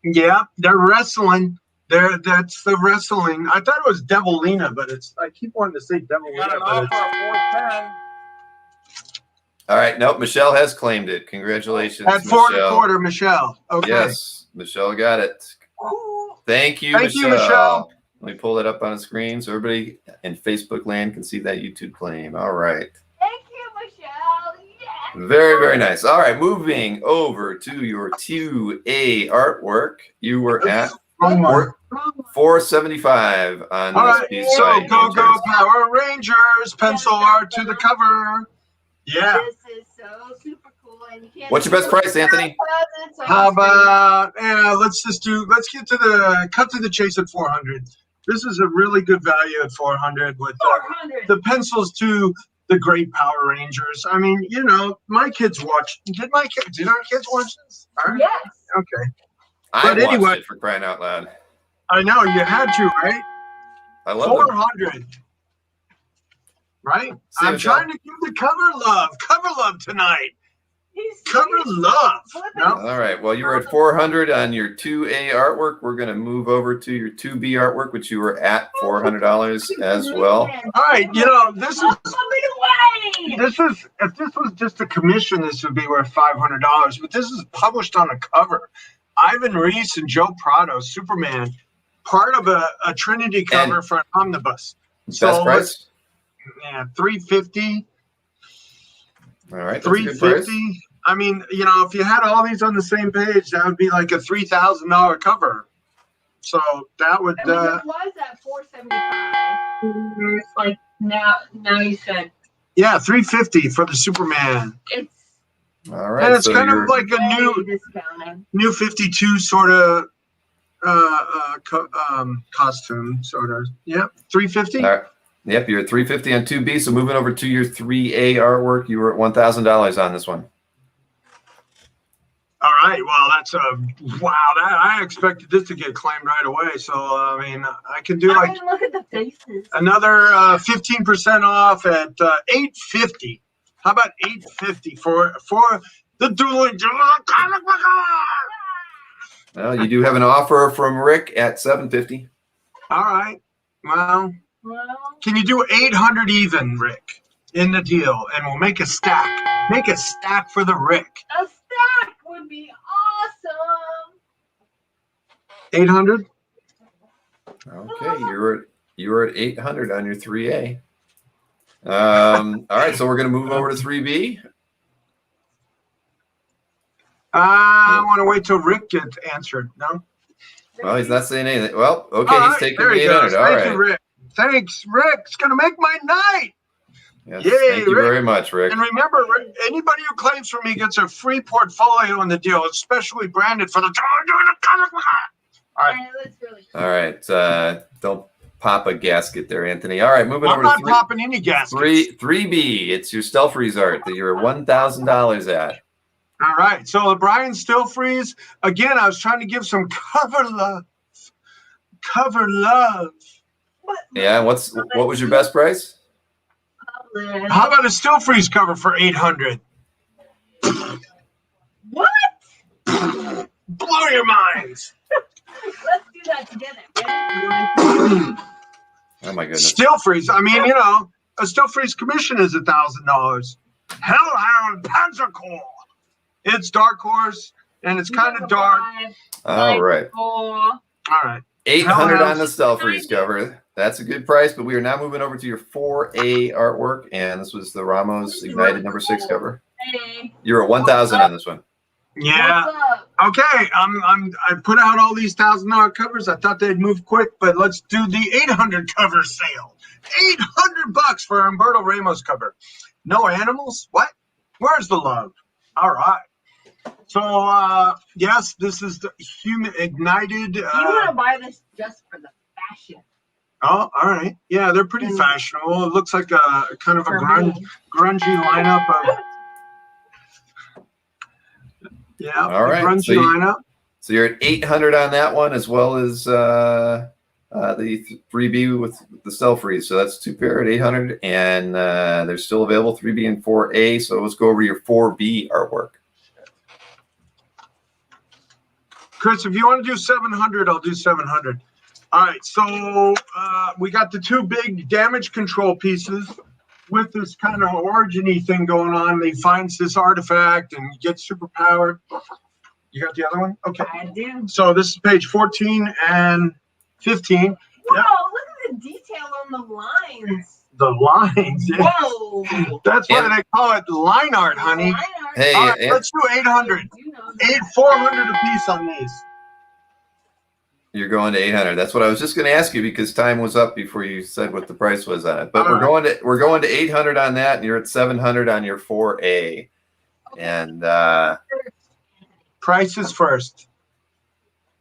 Yeah, they're wrestling. That's the wrestling. I thought it was Devilina, but I keep wanting to say You got Devilina, an but offer it's of 410. All right. Nope. Michelle has claimed it. Congratulations, at 4 Michelle. 1/4, Michelle. Okay. Yes, Michelle got it. Thank you, Thank you, Michelle. Let me pull that up on the screen so everybody in Facebook land can see that YouTube claim. All right. Thank you, Michelle. Yeah. Very, very nice. All right. Moving over to your 2A artwork. You were at Wrong one. 475 on All this right, piece. so by go Avengers. Power Rangers, pencil art to the cover. Yeah. This is so super cool, and you can't. What's your best price, Anthony? How about let's get to cut to the chase at 400. This is a really good value at 400 with 400? The pencils to the great Power Rangers. I mean, my kids watch. Did our kids watch this? All right. Yes. Okay. I But watched anyway- it for crying out loud. I know you had to, right? I love it. 400. Right? See, I'm Michelle? trying to give the cover love tonight. Cover love. No? All right. Well, you were at 400 on your 2A artwork. We're going to move over to your 2B artwork, which you were at $400 as well. All right. This is if this was just a commission, this would be worth $500. But this is published on a cover. Ivan Reis and Joe Prado, Superman, part of a Trinity cover And for an omnibus. Best price? Yeah, $350. All right. That's a good price. $350. I mean, if you had all these on the same page, that would be like a $3,000 cover. So that would. I mean, it was at 475. It's like now you said Yeah, $350 for the Superman. it's All right. And it's so kind you're- of like a way discounted. new 52 sort of costume, sort of. Yep, $350. All right. Yep, you're at 350 on 2B. So moving over to your 3A artwork, you were at $1,000 on this one. All right. Well, that's wow. I expected this to get claimed right away. So I mean, I can do like Look at the faces. another 15% off at $850. How about $850 for the Dueling comic book? Well, you do have an offer from Rick at $750. All right. Well, Well, can you do 800 even, Rick, in the deal, and we'll make a stack. Make a stack for the Rick. a stack would be awesome. 800. Okay, you were at 800 on your 3A. All right, so we're going to move over to 3B. I want to wait till Rick gets answered. No. Well, he's not saying anything. Well, okay, All he's right, taking there the he 800. goes. All Thank right. you, Rick. Thanks, Rick. It's gonna make my night. Yes, Yay, thank you Rick. very much, Rick. And remember, Rick, anybody who claims from me gets a free portfolio in the deal. It's specially branded for the comic book. All right. And it looks really cool. All right, don't pop a gasket there, Anthony. All right, moving I'm over not to popping any gaskets. 3B. It's your Stealth Freeze art that you're $1,000 at. All right. So the Brian Still Freeze. Again, I was trying to give some cover love. Cover love. Yeah, what was your best price? How about a Still Freeze cover for 800? What? Blow your minds. Let's do that together. Ready? Oh my goodness. Still Freeze. I mean, a Still Freeze commission is $1,000. Hellhound Panzer Corps. It's Dark Horse, and it's kind of dark. All right. Four. All right. $800 on the Stealth Freeze cover. That's a good price, but we are now moving over to your 4A artwork, and this was the Ramos Ignited number 6 cover. Hey. You're at 1,000 on this one. Yeah. What's up? Okay. I put out all these $1,000 covers. I thought they'd move quick, but let's do the 800 cover sale. $800 for Humberto Ramos cover. No animals? What? Where's the love? All right. So yes, this is the Human Ignited. You want to buy this just for the fashion? Oh, all right. Yeah, they're pretty fashionable. It looks like a kind of a grungy lineup of. Yeah, all right. grungy lineup. So you're at 800 on that one, as well as the 3B with the Stealth Freeze. So that's 2 pair at 800, and they're still available 3B and 4A. So let's go over your 4B artwork. Chris, if you want to do 700, I'll do 700. All right, so we got the 2 big damage control pieces with this kind of origin-y thing going on. He finds this artifact and gets superpowered. You got the other one? Okay. I do. So this is page 14 and 15. Whoa, Yep. look at the detail on the lines. The lines. Yeah. Whoa. That's why they call it line art, honey. Line art. Hey, All right, let's do 800. You know that. 400 a piece on these. You're going to 800. That's what I was just going to ask you, because time was up before you said what the price was on it. But All we're going to 800 on that, and you're at 700 on your 4A. And Price is first.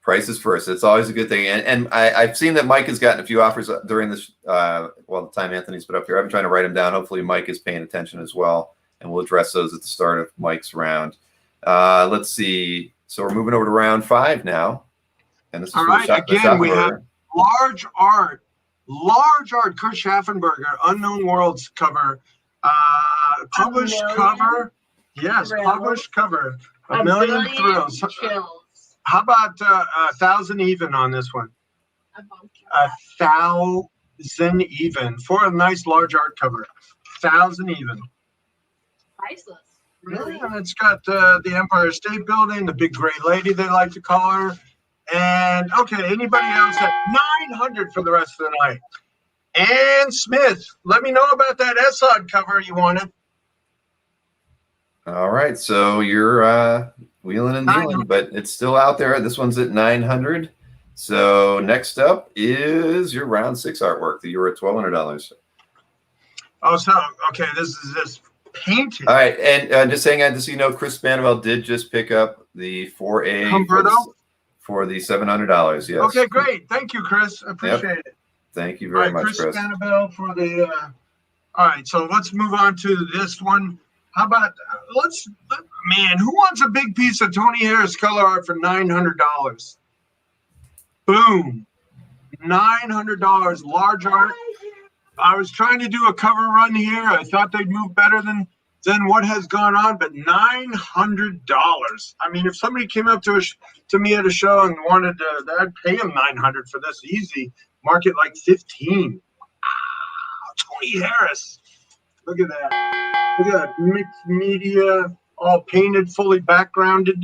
price is first. It's always a good thing. And I've seen that Mike has gotten a few offers during this. The time Anthony's put up here. I've been trying to write them down. Hopefully Mike is paying attention as well, and we'll address those at the start of Mike's round. Let's see. So we're moving over to round 5 now. And this is All right, again, we have large art. Kurt Schaffenberger, Unknown Worlds cover. Published cover. Yes, published cover. A million thrills. How about 1,000 even on this one? 1,000 even for a nice large art cover. 1,000 even. Priceless. Really? Yeah, it's got the Empire State Building, the big gray lady they like to call her. And okay, anybody else at 900 for the rest of the night? And Smith, let me know about that Esod cover you wanted. All right, so you're wheeling and dealing, but it's still out there. This one's at 900. So next up is your round 6 artwork that you were at $1,200. Oh, so okay, this is this painting. All right, and just saying, just so you know, Chris Spanivel did just pick up the 4A for the $700. Yes. Okay, great. Thank you, Chris. I appreciate it. Thank you very much, Chris. Chris Spanivel for the. All right, so let's move on to this one. How about man, who wants a big piece of Tony Harris color art for $900? Boom, $900, large art. I was trying to do a cover run here. I thought they'd move better than what has gone on, but $900. I mean, if somebody came up to me at a show and wanted to, I'd pay them $900 for this easy. Market like 15. Wow, Tony Harris. Look at that. Look at that mixed media, all painted, fully backgrounded.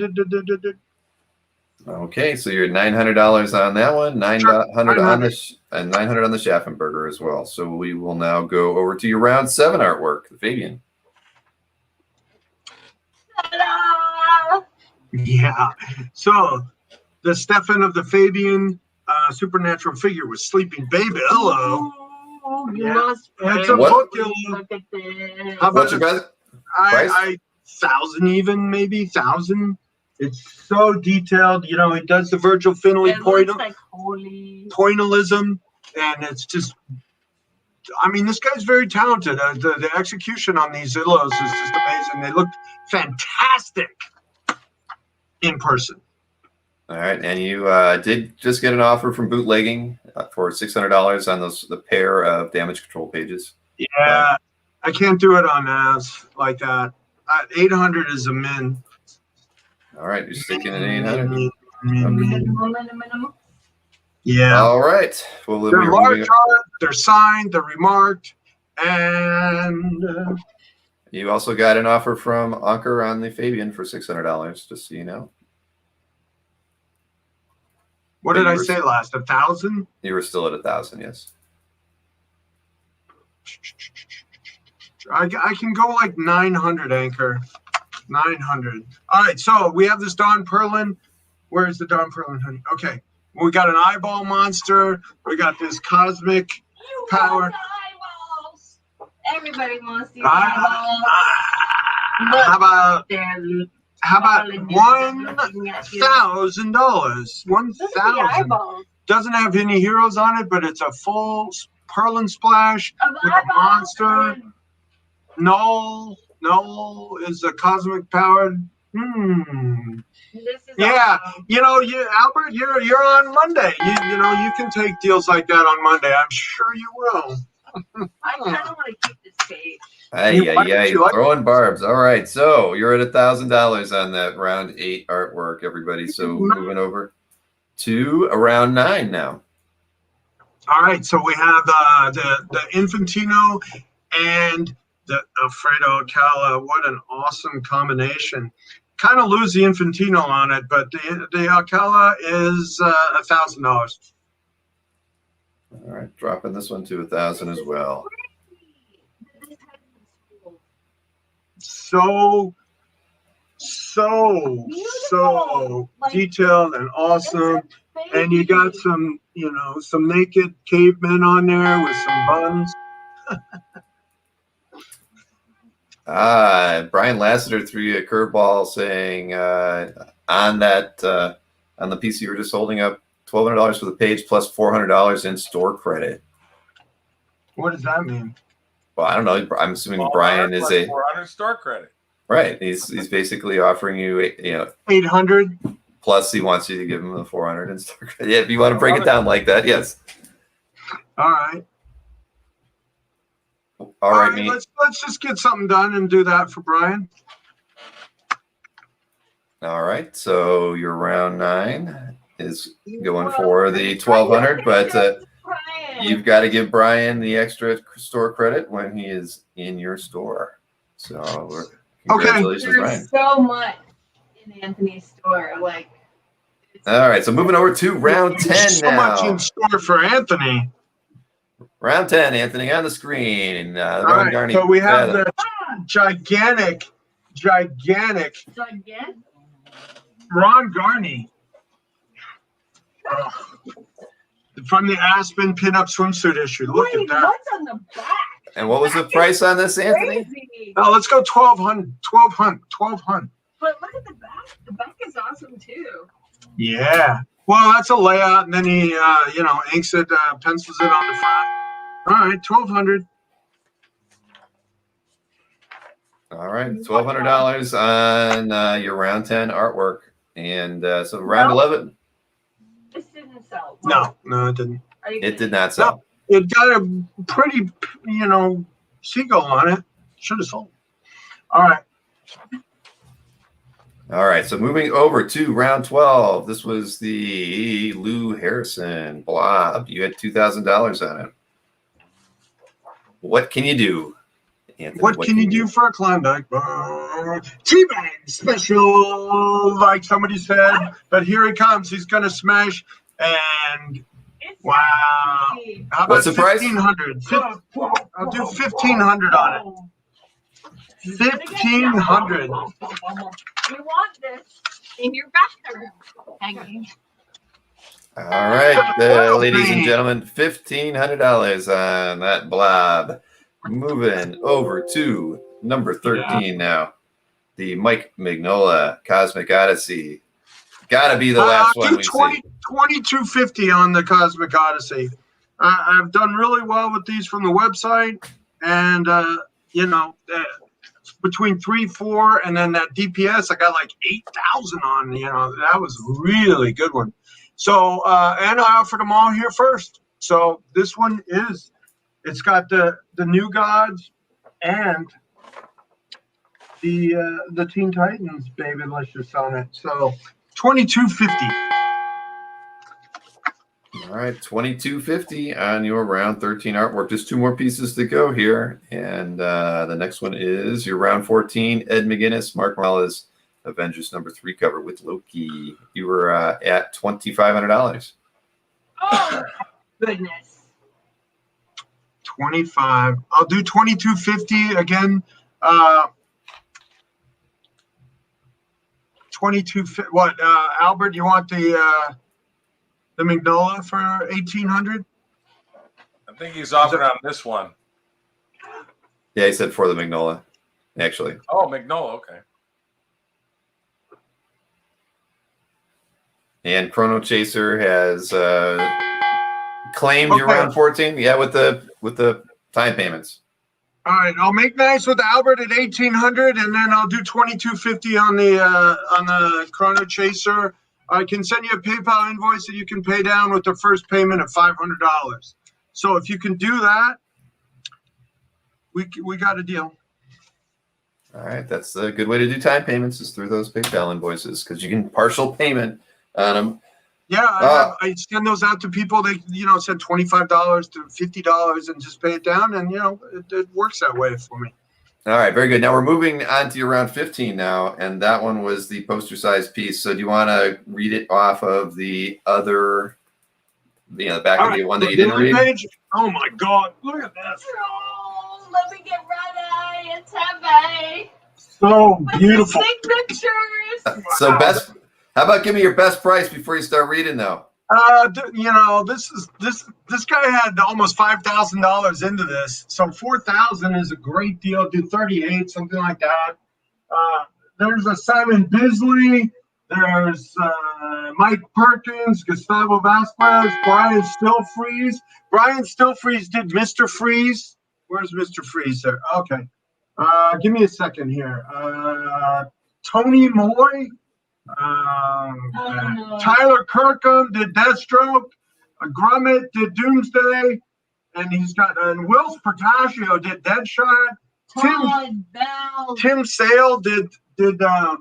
Okay, so you're at $900 on that one, $900 on the and $900 on the Schaffenberger as well. So we will now go over to your round 7 artwork, the Fabian. Yeah. So the Stefan of the Fabian supernatural figure with sleeping baby. Hello. Yeah. It's a book. How about your price? I 1,000 even, maybe 1,000. It's so detailed. You know, he does the Virgil Finlay pointillism, and it's just. I mean, this guy's very talented. The execution on these illos is just amazing. They look fantastic in person. All right, and you did just get an offer from Bootlegging for $600 on the pair of damage control pages. Yeah, I can't do it on ads like that. 800 is a min. All right, you're sticking at 800. Minimum. Yeah. All right. Well, they're large art, they're signed, they're remarked, and you also got an offer from Anker on the Fabian for $600, just so you know. What But did you I were- say last? 1,000? You were still at 1,000, yes. I can go like 900, Anchor. 900. All right, so we have this Don Perlin. Where's the Don Perlin, honey? Okay, we got an eyeball monster. We got this cosmic power. Eyeballs. Everybody wants these Ah, eyeballs. How about They're $1,000? Look at the 1,000. eyeballs. Doesn't have any heroes on it, but it's a full Perlin splash Of with a eyeballs monster. and Null is a cosmic powered. This is Yeah, awesome. Albert, you're on Monday. You can take deals like that on Monday. I'm sure you will. I kind of want to keep this page. Hey, You like it? You like throwing barbs. All right, so you're at $1,000 on that round 8 artwork, everybody. So moving over to round 9 now. All right, so we have the Infantino and the Alfredo Alcala. What an awesome combination. Kind of lose the Infantino on it, but the Alcala is $1,000. All right, dropping this one to 1,000 as well. So detailed and awesome. And you got some naked cavemen on there with some buns. Brian Lassiter threw you a curveball saying on the piece you were just holding up, $1,200 for the page plus $400 in store credit. What does that mean? Well, I don't know. I'm assuming Brian is a 400 store credit. right. He's basically offering you 800. plus he wants you to give him the 400 in store credit. Yeah, if you want to break it down like that, yes. All right. All right, me. Let's just get something done and do that for Brian. All right, so your round 9 is going for the 1,200, but you've got to give Brian the extra store credit when he is in your store. So congratulations, Brian. There's so much in Anthony's store. Like, All right, so moving over to round 10 so now. much in store for Anthony. Round 10, Anthony, on the screen. All right, Garney so we have feather. the gigantic Ron Garney. From the Aspen pinup swimsuit issue. Look at that. What's on the back? And what was the price on this, Anthony? Crazy. Oh, let's go 1,200. 1,200. But look at the back. The back is awesome too. Yeah. Well, that's a layout, and then he, inks it, pencils it on the front. All right, 1,200. All right, $1,200 on your round 10 artwork. And so round 11, This didn't sell. No, it didn't. Are you it did not sell. It got a pretty, seagull on it. Should have sold. All right. All right, so moving over to round 12. This was the Lou Harrison blob. You had $2,000 on it. What can you do, Anthony? What can you do for a Klondike bar? Teabag special, like somebody said. But here he comes. He's going to smash. And wow. How about What's the price? 1,500? I'll do 1,500 on it. 1,500. You want this in your bathroom hanging. All right, ladies and gentlemen, $1,500 on that blob. Moving over to number 13 now. The Mike Mignola Cosmic Odyssey. Gotta be the last one we see. 2250 on the Cosmic Odyssey. I've done really well with these from the website, and between 3, 4, and then that DPS, I got like 8,000 on. That was a really good one. So, and I offered them all here first. So this one it's got the New Gods and the Teen Titans Babylicious on it. So 2250. All right, $2,250 on your round 13 artwork. Just 2 more pieces to go here. And the next one is your round 14, Ed McGuinness, Mark Wallace, Avengers #3 cover with Loki. You were at $2,500. Oh, goodness. 25. I'll do 2250 again. 22. What, Albert? You want the Mignola for 1800? I think he's offering on this one. Yeah, he said for the Mignola, actually. Oh, Mignola, okay. And Chrono Chaser has claimed your round 14. Yeah, with the time payments. All right, I'll make nice with Albert at 1800, and then I'll do 2250 on the Chrono Chaser. I can send you a PayPal invoice that you can pay down with the first payment of $500. So if you can do that, we got a deal. All right, that's a good way to do time payments is through those PayPal invoices because you can partial payment on them. Yeah, I send those out to people. They, send $25 to $50 and just pay it down, and it works that way for me. All right, very good. Now we're moving on to your round 15 now, and that one was the poster size piece. So do you want to read it off of the other, the back of the one that you didn't read? Page? Oh my God! Look at this. Oh, let me get ready. It's heavy. So beautiful. Signatures. So how about give me your best price before you start reading though? This guy had almost $5,000 into this, so $4,000 is a great deal. Do 38, something like that. There's a Simon Bisley. There's Mike Perkins, Gustavo Vasquez, Brian Stillfreeze. Brian Stillfreeze did Mr. Freeze. Where's Mr. Freeze there? Okay. Give me a second here. Tony Moy. Tyler Kirkham did Deathstroke. Grummett did Doomsday. And Will Portacio did Deadshot. Tim Sale did the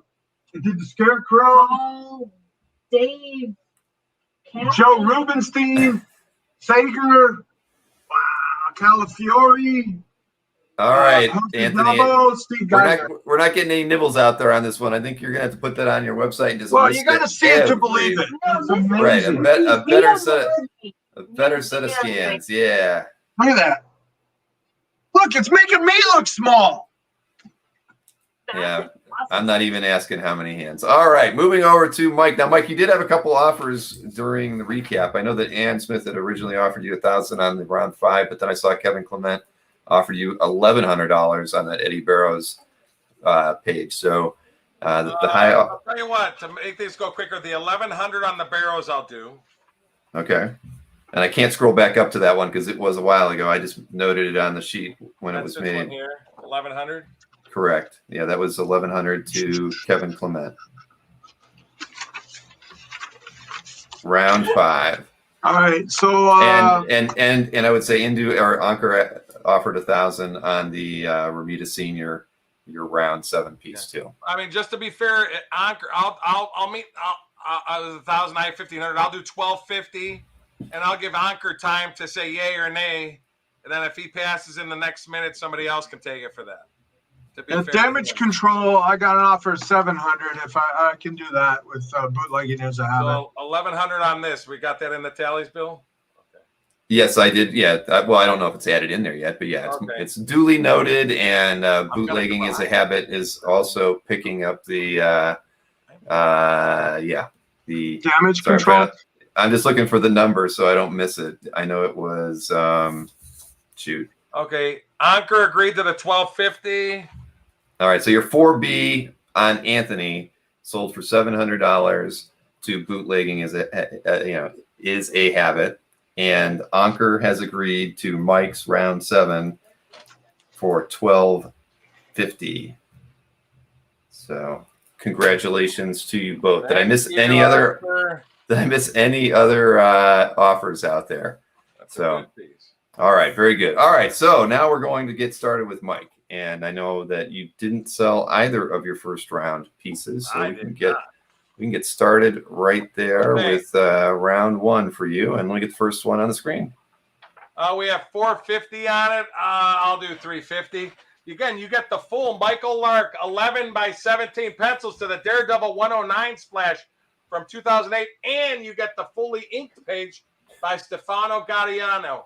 Scarecrow. Oh, Dave. Joe Rubenstein. Sager. Calafiore. All right, Anthony. Steve we're not getting any nibbles out there on this one. I think you're gonna have to put that on your website and just. Well, you got to see it to believe it. Right, a better set of scans. Yeah. Look at that. Look, it's making me look small. Yeah, I'm not even asking how many hands. All right, moving over to Mike. Now, Mike, you did have a couple offers during the recap. I know that Ann Smith had originally offered you $1,000 on the round 5, but then I saw Kevin Clement offered you $1,100 on that Eddie Barrows page. So the high. I'll tell you what, to make things go quicker, the 1,100 on the Barrows I'll do. Okay. And I can't scroll back up to that one because it was a while ago. I just noted it on the sheet when it was made. One here, 1,100. Correct. Yeah, that was 1,100 to Kevin Clement. Round 5. All right. So and I would say Anchor offered $1,000 on the Ramita Senior, your round 7 piece too. I mean, just to be fair, Anchor, I'll meet. I'll 1,000. I have 1,500. I'll do 1,250, and I'll give Anchor time to say yay or nay, and then if he passes in the next minute, somebody else can take it for that. Damage control, I got an offer of 700 if I can do that with bootlegging as a habit. So 1,100 on this. We got that in the tallies, Bill? Okay. Yes, I did. Yeah. Well, I don't know if it's added in there yet, but yeah, it's duly noted. And bootlegging as a habit is also picking up the the damage control. I'm just looking for the number so I don't miss it. I know it was shoot. Okay, Anchor agreed to the 1,250. All right, so your 4B on Anthony sold for $700 to bootlegging is a habit, and Anchor has agreed to Mike's round 7 for $1,250. So congratulations to you both. Did I miss any other? Did I miss any other offers out there? So. All right, very good. All right, so now we're going to get started with Mike. And I know that you didn't sell either of your first round pieces, so we can get started right there with round 1 for you. And let me get the first one on the screen. We have 450 on it. I'll do 350. Again, you get the full Michael Lark 11 by 17 pencils to the Daredevil 109 splash from 2008, and you get the fully inked page by Stefano Gaudiano.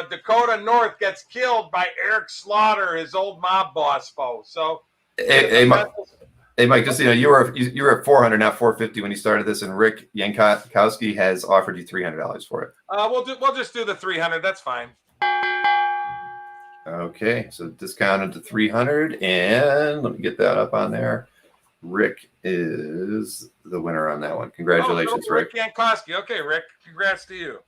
Dakota North gets killed by Eric Slaughter, his old mob boss foe. So, hey, Mike, just you were at 400, not 450 when you started this, and Rick Yankowski has offered you $300 for it. We'll just do the 300. That's fine. Okay, so discounted to 300, and let me get that up on there. Rick is the winner on that one. Congratulations, Rick. Yankowski. Okay, Rick, congrats to you.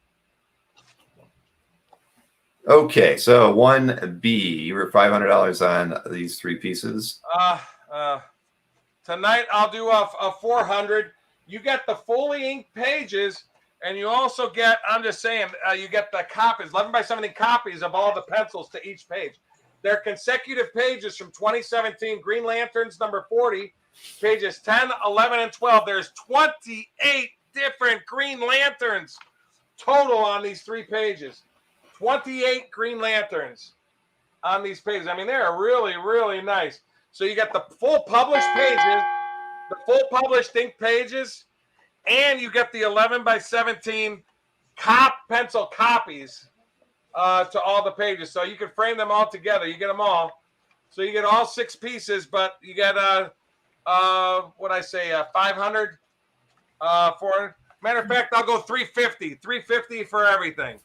Okay, so 1B, you were $500 on these three pieces. Tonight I'll do a 400. You get the fully inked pages, and you also get, I'm just saying, you get the copies, 11 by 17 copies of all the pencils to each page. They're consecutive pages from 2017, Green Lanterns number 40, pages 10, 11, and 12. There's 28 different Green Lanterns total on these three pages. 28 Green Lanterns on these pages. I mean, they're really, really nice. So you get the full published pages, the full published ink pages, and you get the 11 by 17 pencil copies to all the pages. So you can frame them all together. You get them all. So you get all 6 pieces, but you get, 500, 400. Matter of fact, I'll go 350. 350 for everything.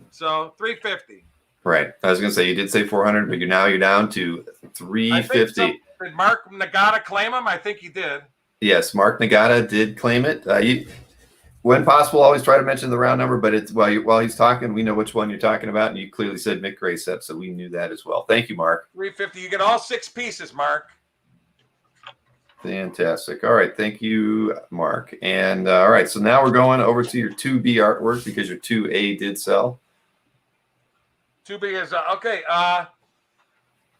So 350. Right. I was going to say, you did say 400, but you're down to 350. Did Mark Nagata claim him? I think he did. Yes, Mark Nagata did claim it. When possible, always try to mention the round number, but it's while he's talking, we know which one you're talking about, and you clearly said Mick Gracep, so we knew that as well. Thank you, Mark. 350. You get all 6 pieces, Mark. Fantastic. All right. Thank you, Mark. And all right, so now we're going over to your 2B artwork because your 2A did sell. 2B is okay. I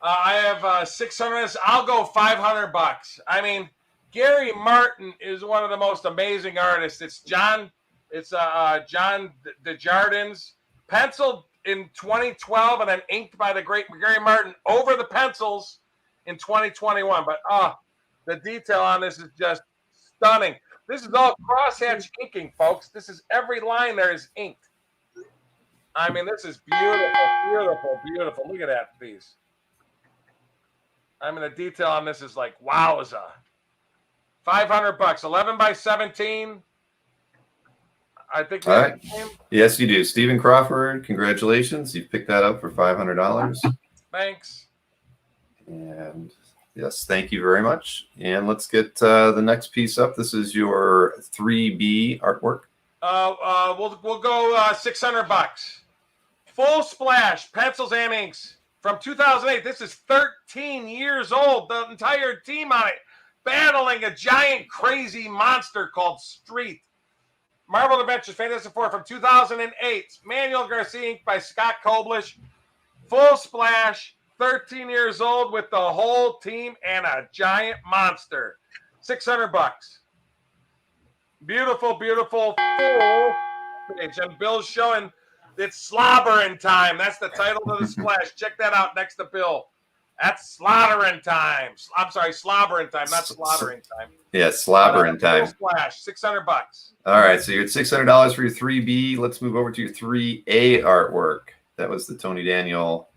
have 600. I'll go $500. I mean, Gary Martin is one of the most amazing artists. It's John Desjardins, penciled in 2012 and then inked by the great Gary Martin over the pencils in 2021. But the detail on this is just stunning. This is all crosshatch inking, folks. This is every line there is inked. I mean, this is beautiful, beautiful, beautiful. Look at that piece. I mean, the detail on this is like, wowza. $500, 11 by 17. I think. All right. Yes, you do. Stephen Crawford, congratulations. You picked that up for $500. Thanks. And yes, thank you very much. And let's get the next piece up. This is your 3B artwork. We'll go $600. Full splash, pencils and inks from 2008. This is 13 years old. The entire team on it, battling a giant, crazy monster called Street. Marvel Adventures, Fantastic Four from 2008. Manuel Garcia inked by Scott Koblish. Full splash, 13 years old with the whole team and a giant monster. $600. Beautiful, beautiful full page. And Bill's showing it's slobbering time. That's the title of the splash. Check that out next to Bill. That's slaughtering time. I'm sorry, slobbering time, not slaughtering time. Yeah, slobbering time. Splash, $600. All right, so you're at $600 for your 3B. Let's move over to your 3A artwork. That was the Tony Daniel.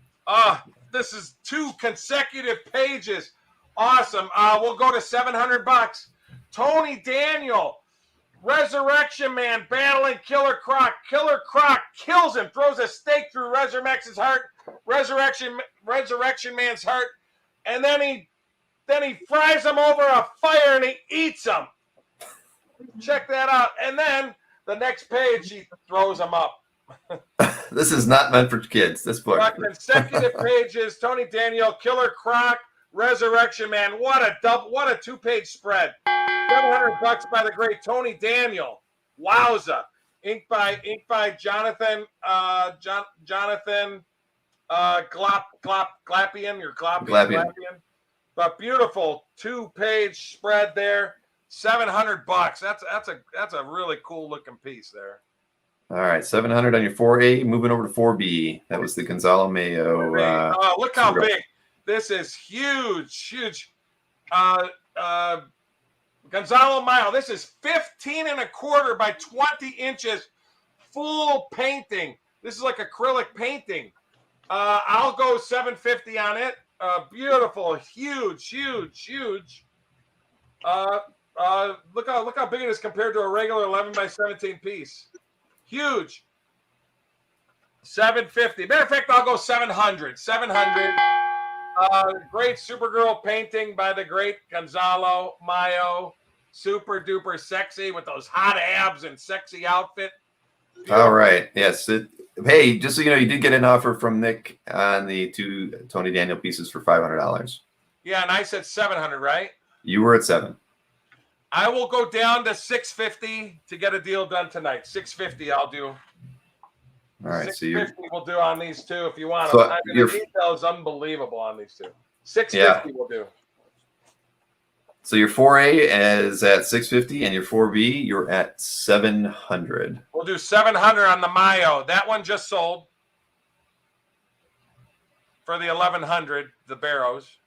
This is 2 consecutive pages. Awesome. We'll go to $700. Tony Daniel, Resurrection Man battling Killer Croc. Killer Croc kills him, throws a stake through Resurrection's heart, Resurrection Man's heart, and then he fries him over a fire and he eats him. Check that out. And then the next page, he throws him up. This is not meant for kids, this book. Consecutive pages, Tony Daniel, Killer Croc, Resurrection Man. What a 2-page spread. $700 by the great Tony Daniel. Wowza. Inked by Jonathan Glapian. But beautiful 2-page spread there. $700. That's a really cool looking piece there. All right, $700 on your 4A. Moving over to 4B. That was the Gonzalo Mayo. Look how big. This is huge. Gonzalo Mayo. This is 15 1/4 by 20 inches. Full painting. This is like acrylic painting. I'll go $750 on it. Beautiful, huge. Look how big it is compared to a regular 11 by 17 piece. Huge. $750. Matter of fact, I'll go $700. Great Supergirl painting by the great Gonzalo Mayo. Super duper sexy with those hot abs and sexy outfit. Beautiful. All right. Yes. Hey, just so you know, you did get an offer from Nick on the 2 Tony Daniel pieces for $500. Yeah, and I said 700, right? You were at 7. I will go down to 650 to get a deal done tonight. 650 I'll do. All right. 650 we'll do on these two if you want. So I mean, the detail is unbelievable on these two. 650 we'll do. So your 4A is at 650 and your 4B, you're at 700. We'll do 700 on the Mayo. That one just sold for the 1100, the Barrows.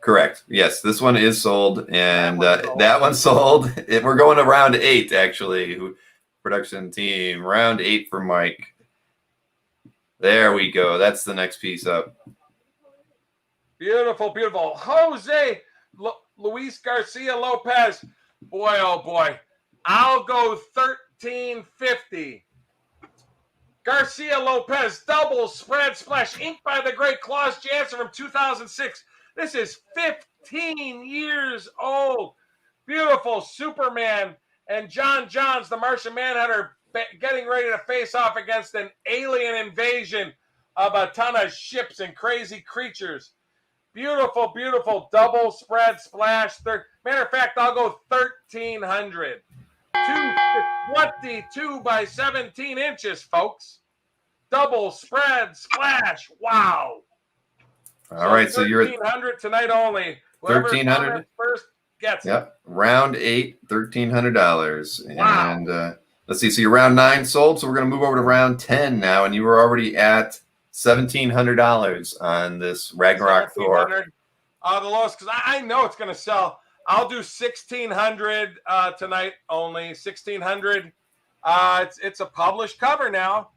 Correct. Yes, this one is sold, and that one sold. We're going to round 8, actually. Production team, round 8 for Mike. There we go. That's the next piece up. Beautiful. Jose Luis Garcia Lopez. Boy, oh boy. I'll go $13.50. Garcia Lopez, double spread splash, inked by the great Klaus Janson from 2006. This is 15 years old. Beautiful Superman and John Johns, the Martian Manhunter, getting ready to face off against an alien invasion of a ton of ships and crazy creatures. Beautiful double spread splash. Matter of fact, I'll go 1,300. 22 by 17 inches, folks. Double spread splash. Wow. All right, so you're at 1,300 tonight only. 1,300 first gets it. Yep. Round 8, $1,300. Wow. And let's see. So you're round 9 sold. So we're going to move over to round 10 now, and you were already at $1,700 on this Ragnarok Thor. The lowest, because I know it's going to sell. I'll do 1,600 tonight only. 1,600. It's a published cover now.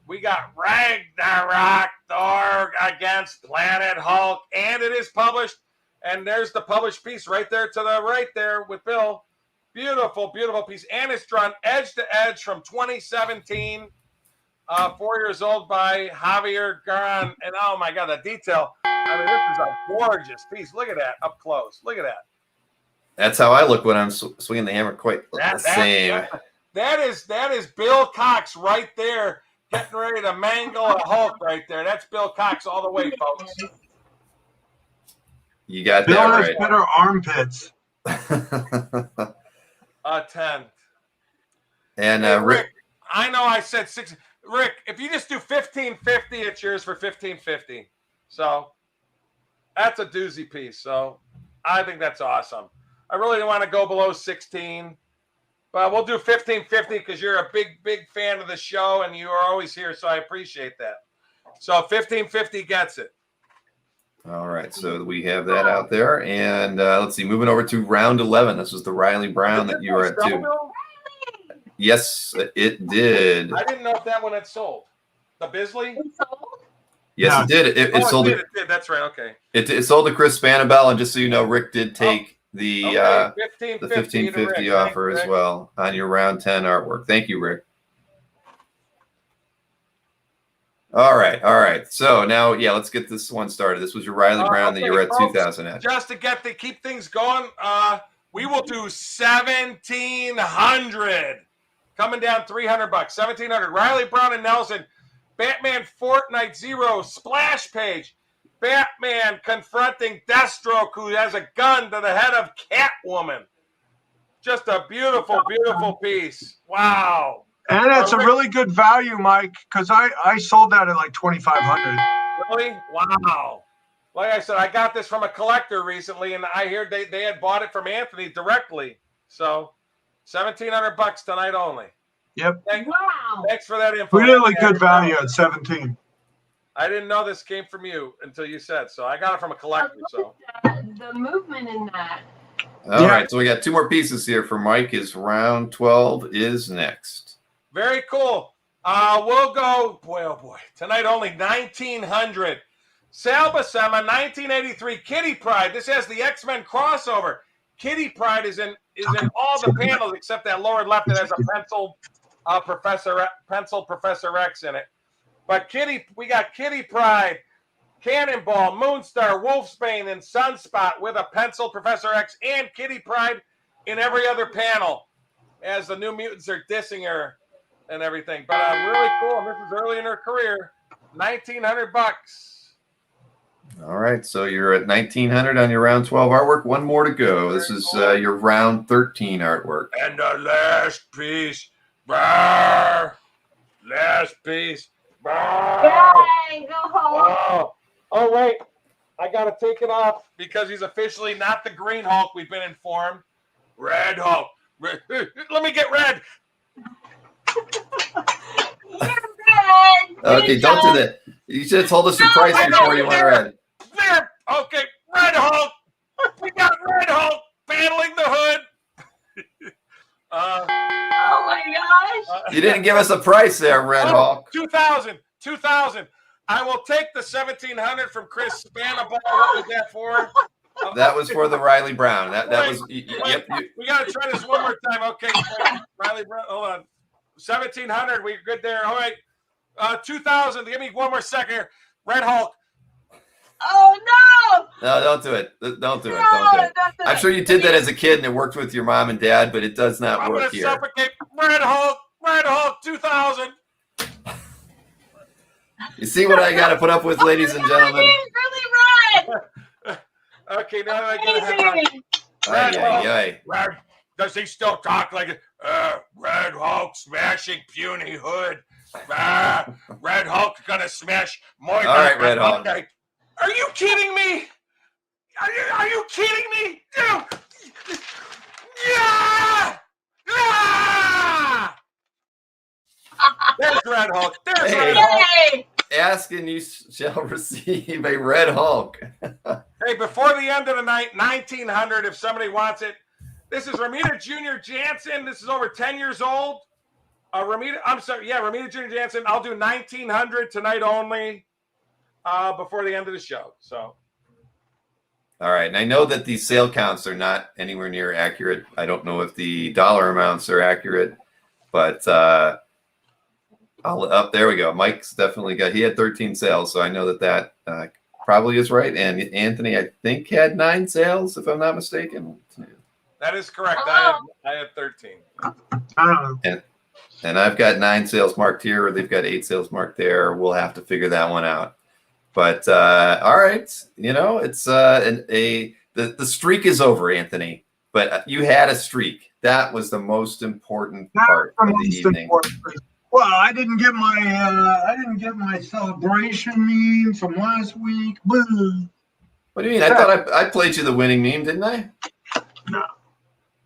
We got Ragnarok Thor against Planet Hulk, and it is published. And there's the published piece right there to the right there with Bill. Beautiful piece. And it's drawn edge to edge from 2017. 4 years old by Javier Garan. And oh my God, the detail. I mean, this is a gorgeous piece. Look at that up close. Look at that. That's how I look when I'm swinging the hammer. Quite the same. That is Bill Cox right there, getting ready to mangle a Hulk right there. That's Bill Cox all the way, folks. You got Bill that has right. better armpits. 10. And Hey, Rick, I know I said 6. Rick, if you just do 1,550, it's yours for 1,550. So that's a doozy piece. So I think that's awesome. I really don't want to go below 16, but we'll do 1,550 because you're a big fan of the show and you are always here. So I appreciate that. So 1,550 gets it. all right, so we have that out there. And let's see, moving over to round 11. This was the Riley Brown that you were at too. Yes, it did. I didn't know if that one had sold. The Bisley? Yes, it did. It sold. It did. That's right. Okay. It sold to Chris Spanabel, and just so you know, Rick did take the 1550 offer as well on your round 10 artwork. Thank you, Rick. All right. So now, let's get this one started. This was your Riley Brown that you were at 2,000 at. Just to keep things going, we will do 1,700. Coming down $300, 1,700. Riley Brown and Nelson, Batman Fortnite Zero splash page. Batman confronting Deathstroke, who has a gun to the head of Catwoman. Just a beautiful piece. Wow. And it's a really good value, Mike, because I sold that at like 2,500. Really? Wow. Like I said, I got this from a collector recently, and I hear they had bought it from Anthony directly. So $1,700 tonight only. Yep. Thanks for that info. Really good value at 17. I didn't know this came from you until you said so. I got it from a collector. So The movement in that. All right, so we got 2 more pieces here for Mike. Is round 12 is next. very cool. We'll go, boy, oh boy. Tonight only 1,900. Sal Buscema, 1983, Kitty Pryde. This has the X-Men crossover. Kitty Pryde is in all the panels except that lower left that has a pencil Professor X in it. But we got Kitty Pryde, Cannonball, Moonstar, Wolfsbane, and Sunspot with a pencil Professor X, and Kitty Pryde in every other panel as the New Mutants are dissing her and everything. But really cool. And this is early in her career. $1,900. All right, so you're at 1,900 on your round 12 artwork. 1 more to go. This is your round 13 artwork. And the last piece. Brr, last piece. Yay, go home. Oh, wait. I got to take it off because he's officially not the Green Hulk, we've been informed. Red Hulk. Let me get red. Okay, don't do that. You should have told us your price before you went red. There. Okay, Red Hulk. We got Red Hulk paddling the hood. Oh my gosh. You didn't give us a price there, Red Hulk. 2,000. I will take the 1,700 from Chris Spanaball. What was that for? That was for the Riley Brown. That was. Yep. We got to try this one more time. Okay, Riley Brown. Hold on. 1,700. We're good there. All right. 2,000. Give me one more second here. Red Hulk. Oh no! No, don't do it. Don't do it. Don't do it. I'm sure you did that as a kid and it worked with your mom and dad, but it does not I'm work gonna here. Suffocate. Red Hulk. 2,000. You see what I got to put up with, ladies and gentlemen? He's really red. Okay, now I gotta have Red. Does he still talk like Red Hulk smashing puny hood? Red Hulk gonna smash more. All right, Red Hulk. Are you kidding me? Are you kidding me? Yeah! Ah! There's Red Hulk. There's Red Hulk. Ask and you shall receive a Red Hulk. Hey, before the end of the night, 1,900 if somebody wants it. This is Romita Jr. Jansen. This is over 10 years old. Romita Jr. Jansen. I'll do 1,900 tonight only before the end of the show. So. All right. And I know that these sale counts are not anywhere near accurate. I don't know if the dollar amounts are accurate, but there we go. Mike's definitely he had 13 sales. So I know that probably is right. And Anthony, I think, had 9 sales, if I'm not mistaken. That is correct. I have 13. And I've got 9 sales marked here, or they've got 8 sales marked there. We'll have to figure that one out. But all right, it's the streak is over, Anthony. But you had a streak. That was the most important part of the evening. Well, I didn't get my celebration meme from last week. Boo. What do you mean? I thought I played you the winning meme, didn't I? No.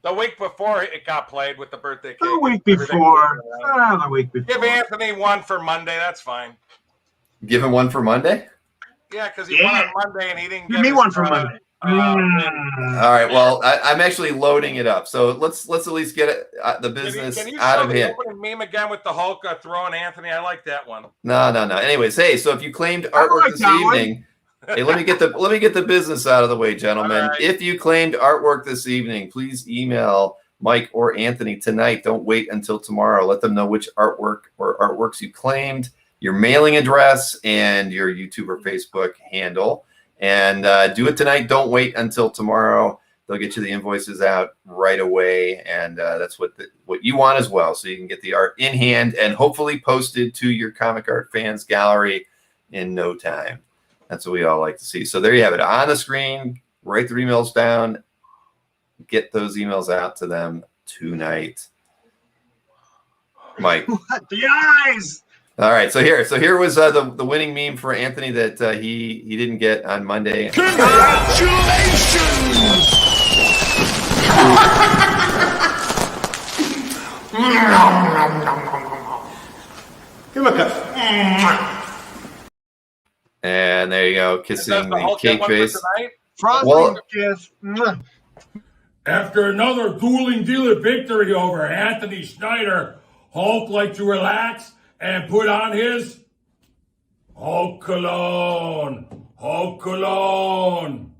The week before it got played with the birthday cake. The week before. The week before. Give Anthony one for Monday. That's fine. Give him one for Monday? Yeah, because he won on Monday and he didn't give me one for Monday. All right. Well, I'm actually loading it up. So let's at least get the business out of him. Can you meme again with the Hulk throwing Anthony? I like that one. No. Anyways, hey, so if you claimed artwork this evening, hey, let me get the business out of the way, gentlemen. Right. If you claimed artwork this evening, please email Mike or Anthony tonight. Don't wait until tomorrow. Let them know which artwork or artworks you claimed, your mailing address, and your YouTube or Facebook handle. And do it tonight. Don't wait until tomorrow. They'll get you the invoices out right away, and that's what you want as well. So you can get the art in hand and hopefully posted to your Comic Art Fans Gallery in no time. That's what we all like to see. So there you have it on the screen. Write their emails down. Get those emails out to them tonight. Mike. The eyes. All right. So here was the winning meme for Anthony that he didn't get on Monday. Congratulations! Give him a cup. go, Does kissing the the Hulk get cake one for face. tonight? Frosting Well- kiss. Mwah. After another dueling dealer victory over Anthony Schneider, Hulk liked to relax and put on his Hulk cologne. Hulk cologne.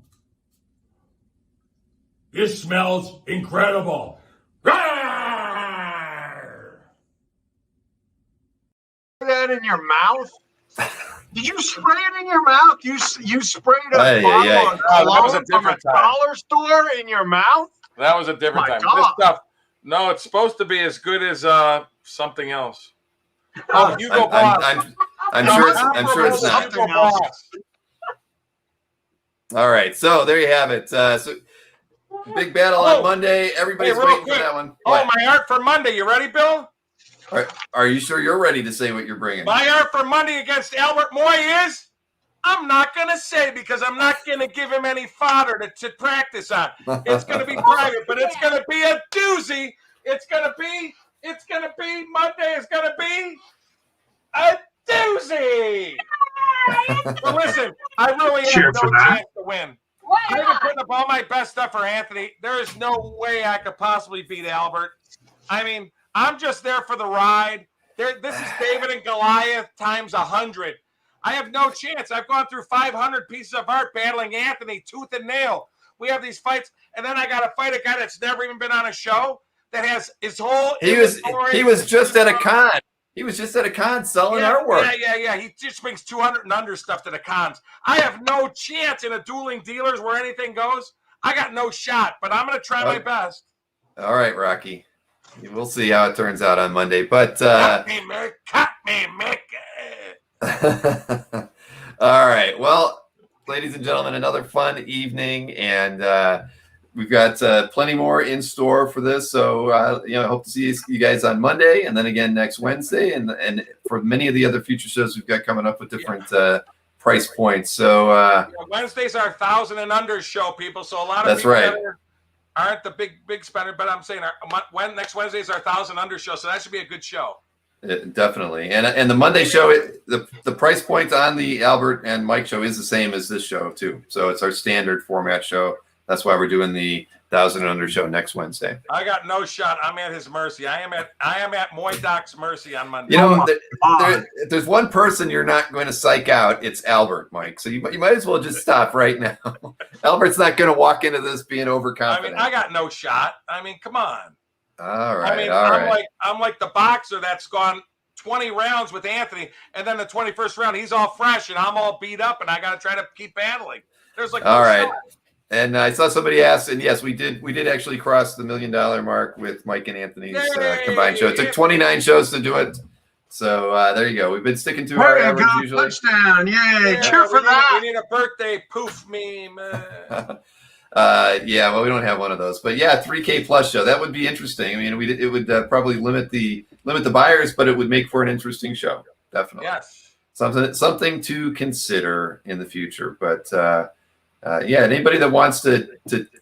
It smells incredible. Rawr! That in your mouth? Did you spray it in your mouth? You sprayed a Ay, bottle ay, ay. of No, that was a cologne from a different time. dollar store in your mouth? That was a different My time. This God. stuff, no, it's supposed to be as good as something else. Oh, Hugo Boss. I'm sure it's not. Hugo Boss. All right, so there you have it. So big battle on Monday. Everybody's Hey, real waiting quick. for that one. Oh, What? my art for Monday. You ready, Bill? Are you sure you're ready to say what you're bringing? My art for Monday against Albert Moy is, I'm not going to say because I'm not going to give him any fodder to practice on. It's going to be private, but it's going to be a doozy. It's going to be Monday is going to be a doozy. But listen, I really Cheer have for no that. chance to win. Why I've been not? putting up all my best stuff for Anthony. There is no way I could possibly beat Albert. I mean, I'm just there for the ride. This is David and Goliath times 100. I have no chance. I've gone through 500 pieces of art battling Anthony tooth and nail. We have these fights, and then I got to fight a guy that's never even been on a show that has his whole. He was just at a con. He was just at a con selling artwork. Yeah. He just brings 200 and under stuff to the cons. I have no chance in a dueling dealers where anything goes. I got no shot, but I'm going to try my best. All right, Rocky. We'll see how it turns out on Monday. But Cut me, Mick. all right. Well, ladies and gentlemen, another fun evening, and we've got plenty more in store for this. So I hope to see you guys on Monday, and then again next Wednesday, and for many of the other future shows we've got coming up with different price points. So Wednesday's our 1,000 and under show, people. So a lot of That's people right. that aren't the big spender, but I'm saying next Wednesday's our 1,000 under show, so that should be a good show. definitely, and the Monday show, the price point on the Albert and Mike show is the same as this show too. So it's our standard format show. That's why we're doing the 1,000 and under show next Wednesday. I got no shot. I'm at his mercy. I am at Moydoc's mercy on Monday. You know, if there's one person you're not going to psych out, it's Albert, Mike. So you might as well just stop right now. Albert's not going to walk into this being overconfident. I mean, I got no shot. I mean, come on. All right. I mean, I'm like the boxer that's gone 20 rounds with Anthony, and then the 21st round, he's all fresh, and I'm all beat up, and I got to try to keep battling. There's like all no right. shot. And I saw somebody ask, and yes, we did actually cross the $1 million mark with Mike and Anthony's combined show. It took 29 shows to do it. So there you go. We've been sticking to our average usually. Touchdown. Yay. Cheer for that. We need a birthday poof meme. Yeah, well, we don't have one of those, but yeah, 3K plus show. That would be interesting. I mean, it would probably limit the buyers, but it would make for an interesting show. Definitely. Yes. Something to consider in the future. But yeah, anybody that wants to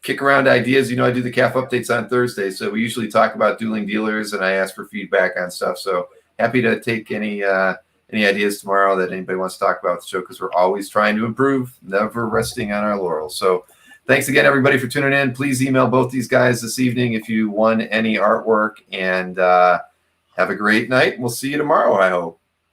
kick around ideas, I do the CAF updates on Thursday, so we usually talk about dueling dealers, and I ask for feedback on stuff. So happy to take any ideas tomorrow that anybody wants to talk about the show, because we're always trying to improve, never resting on our laurels. So thanks again, everybody, for tuning in. Please email both these guys this evening if you won any artwork, and have a great night. We'll see you tomorrow, I hope.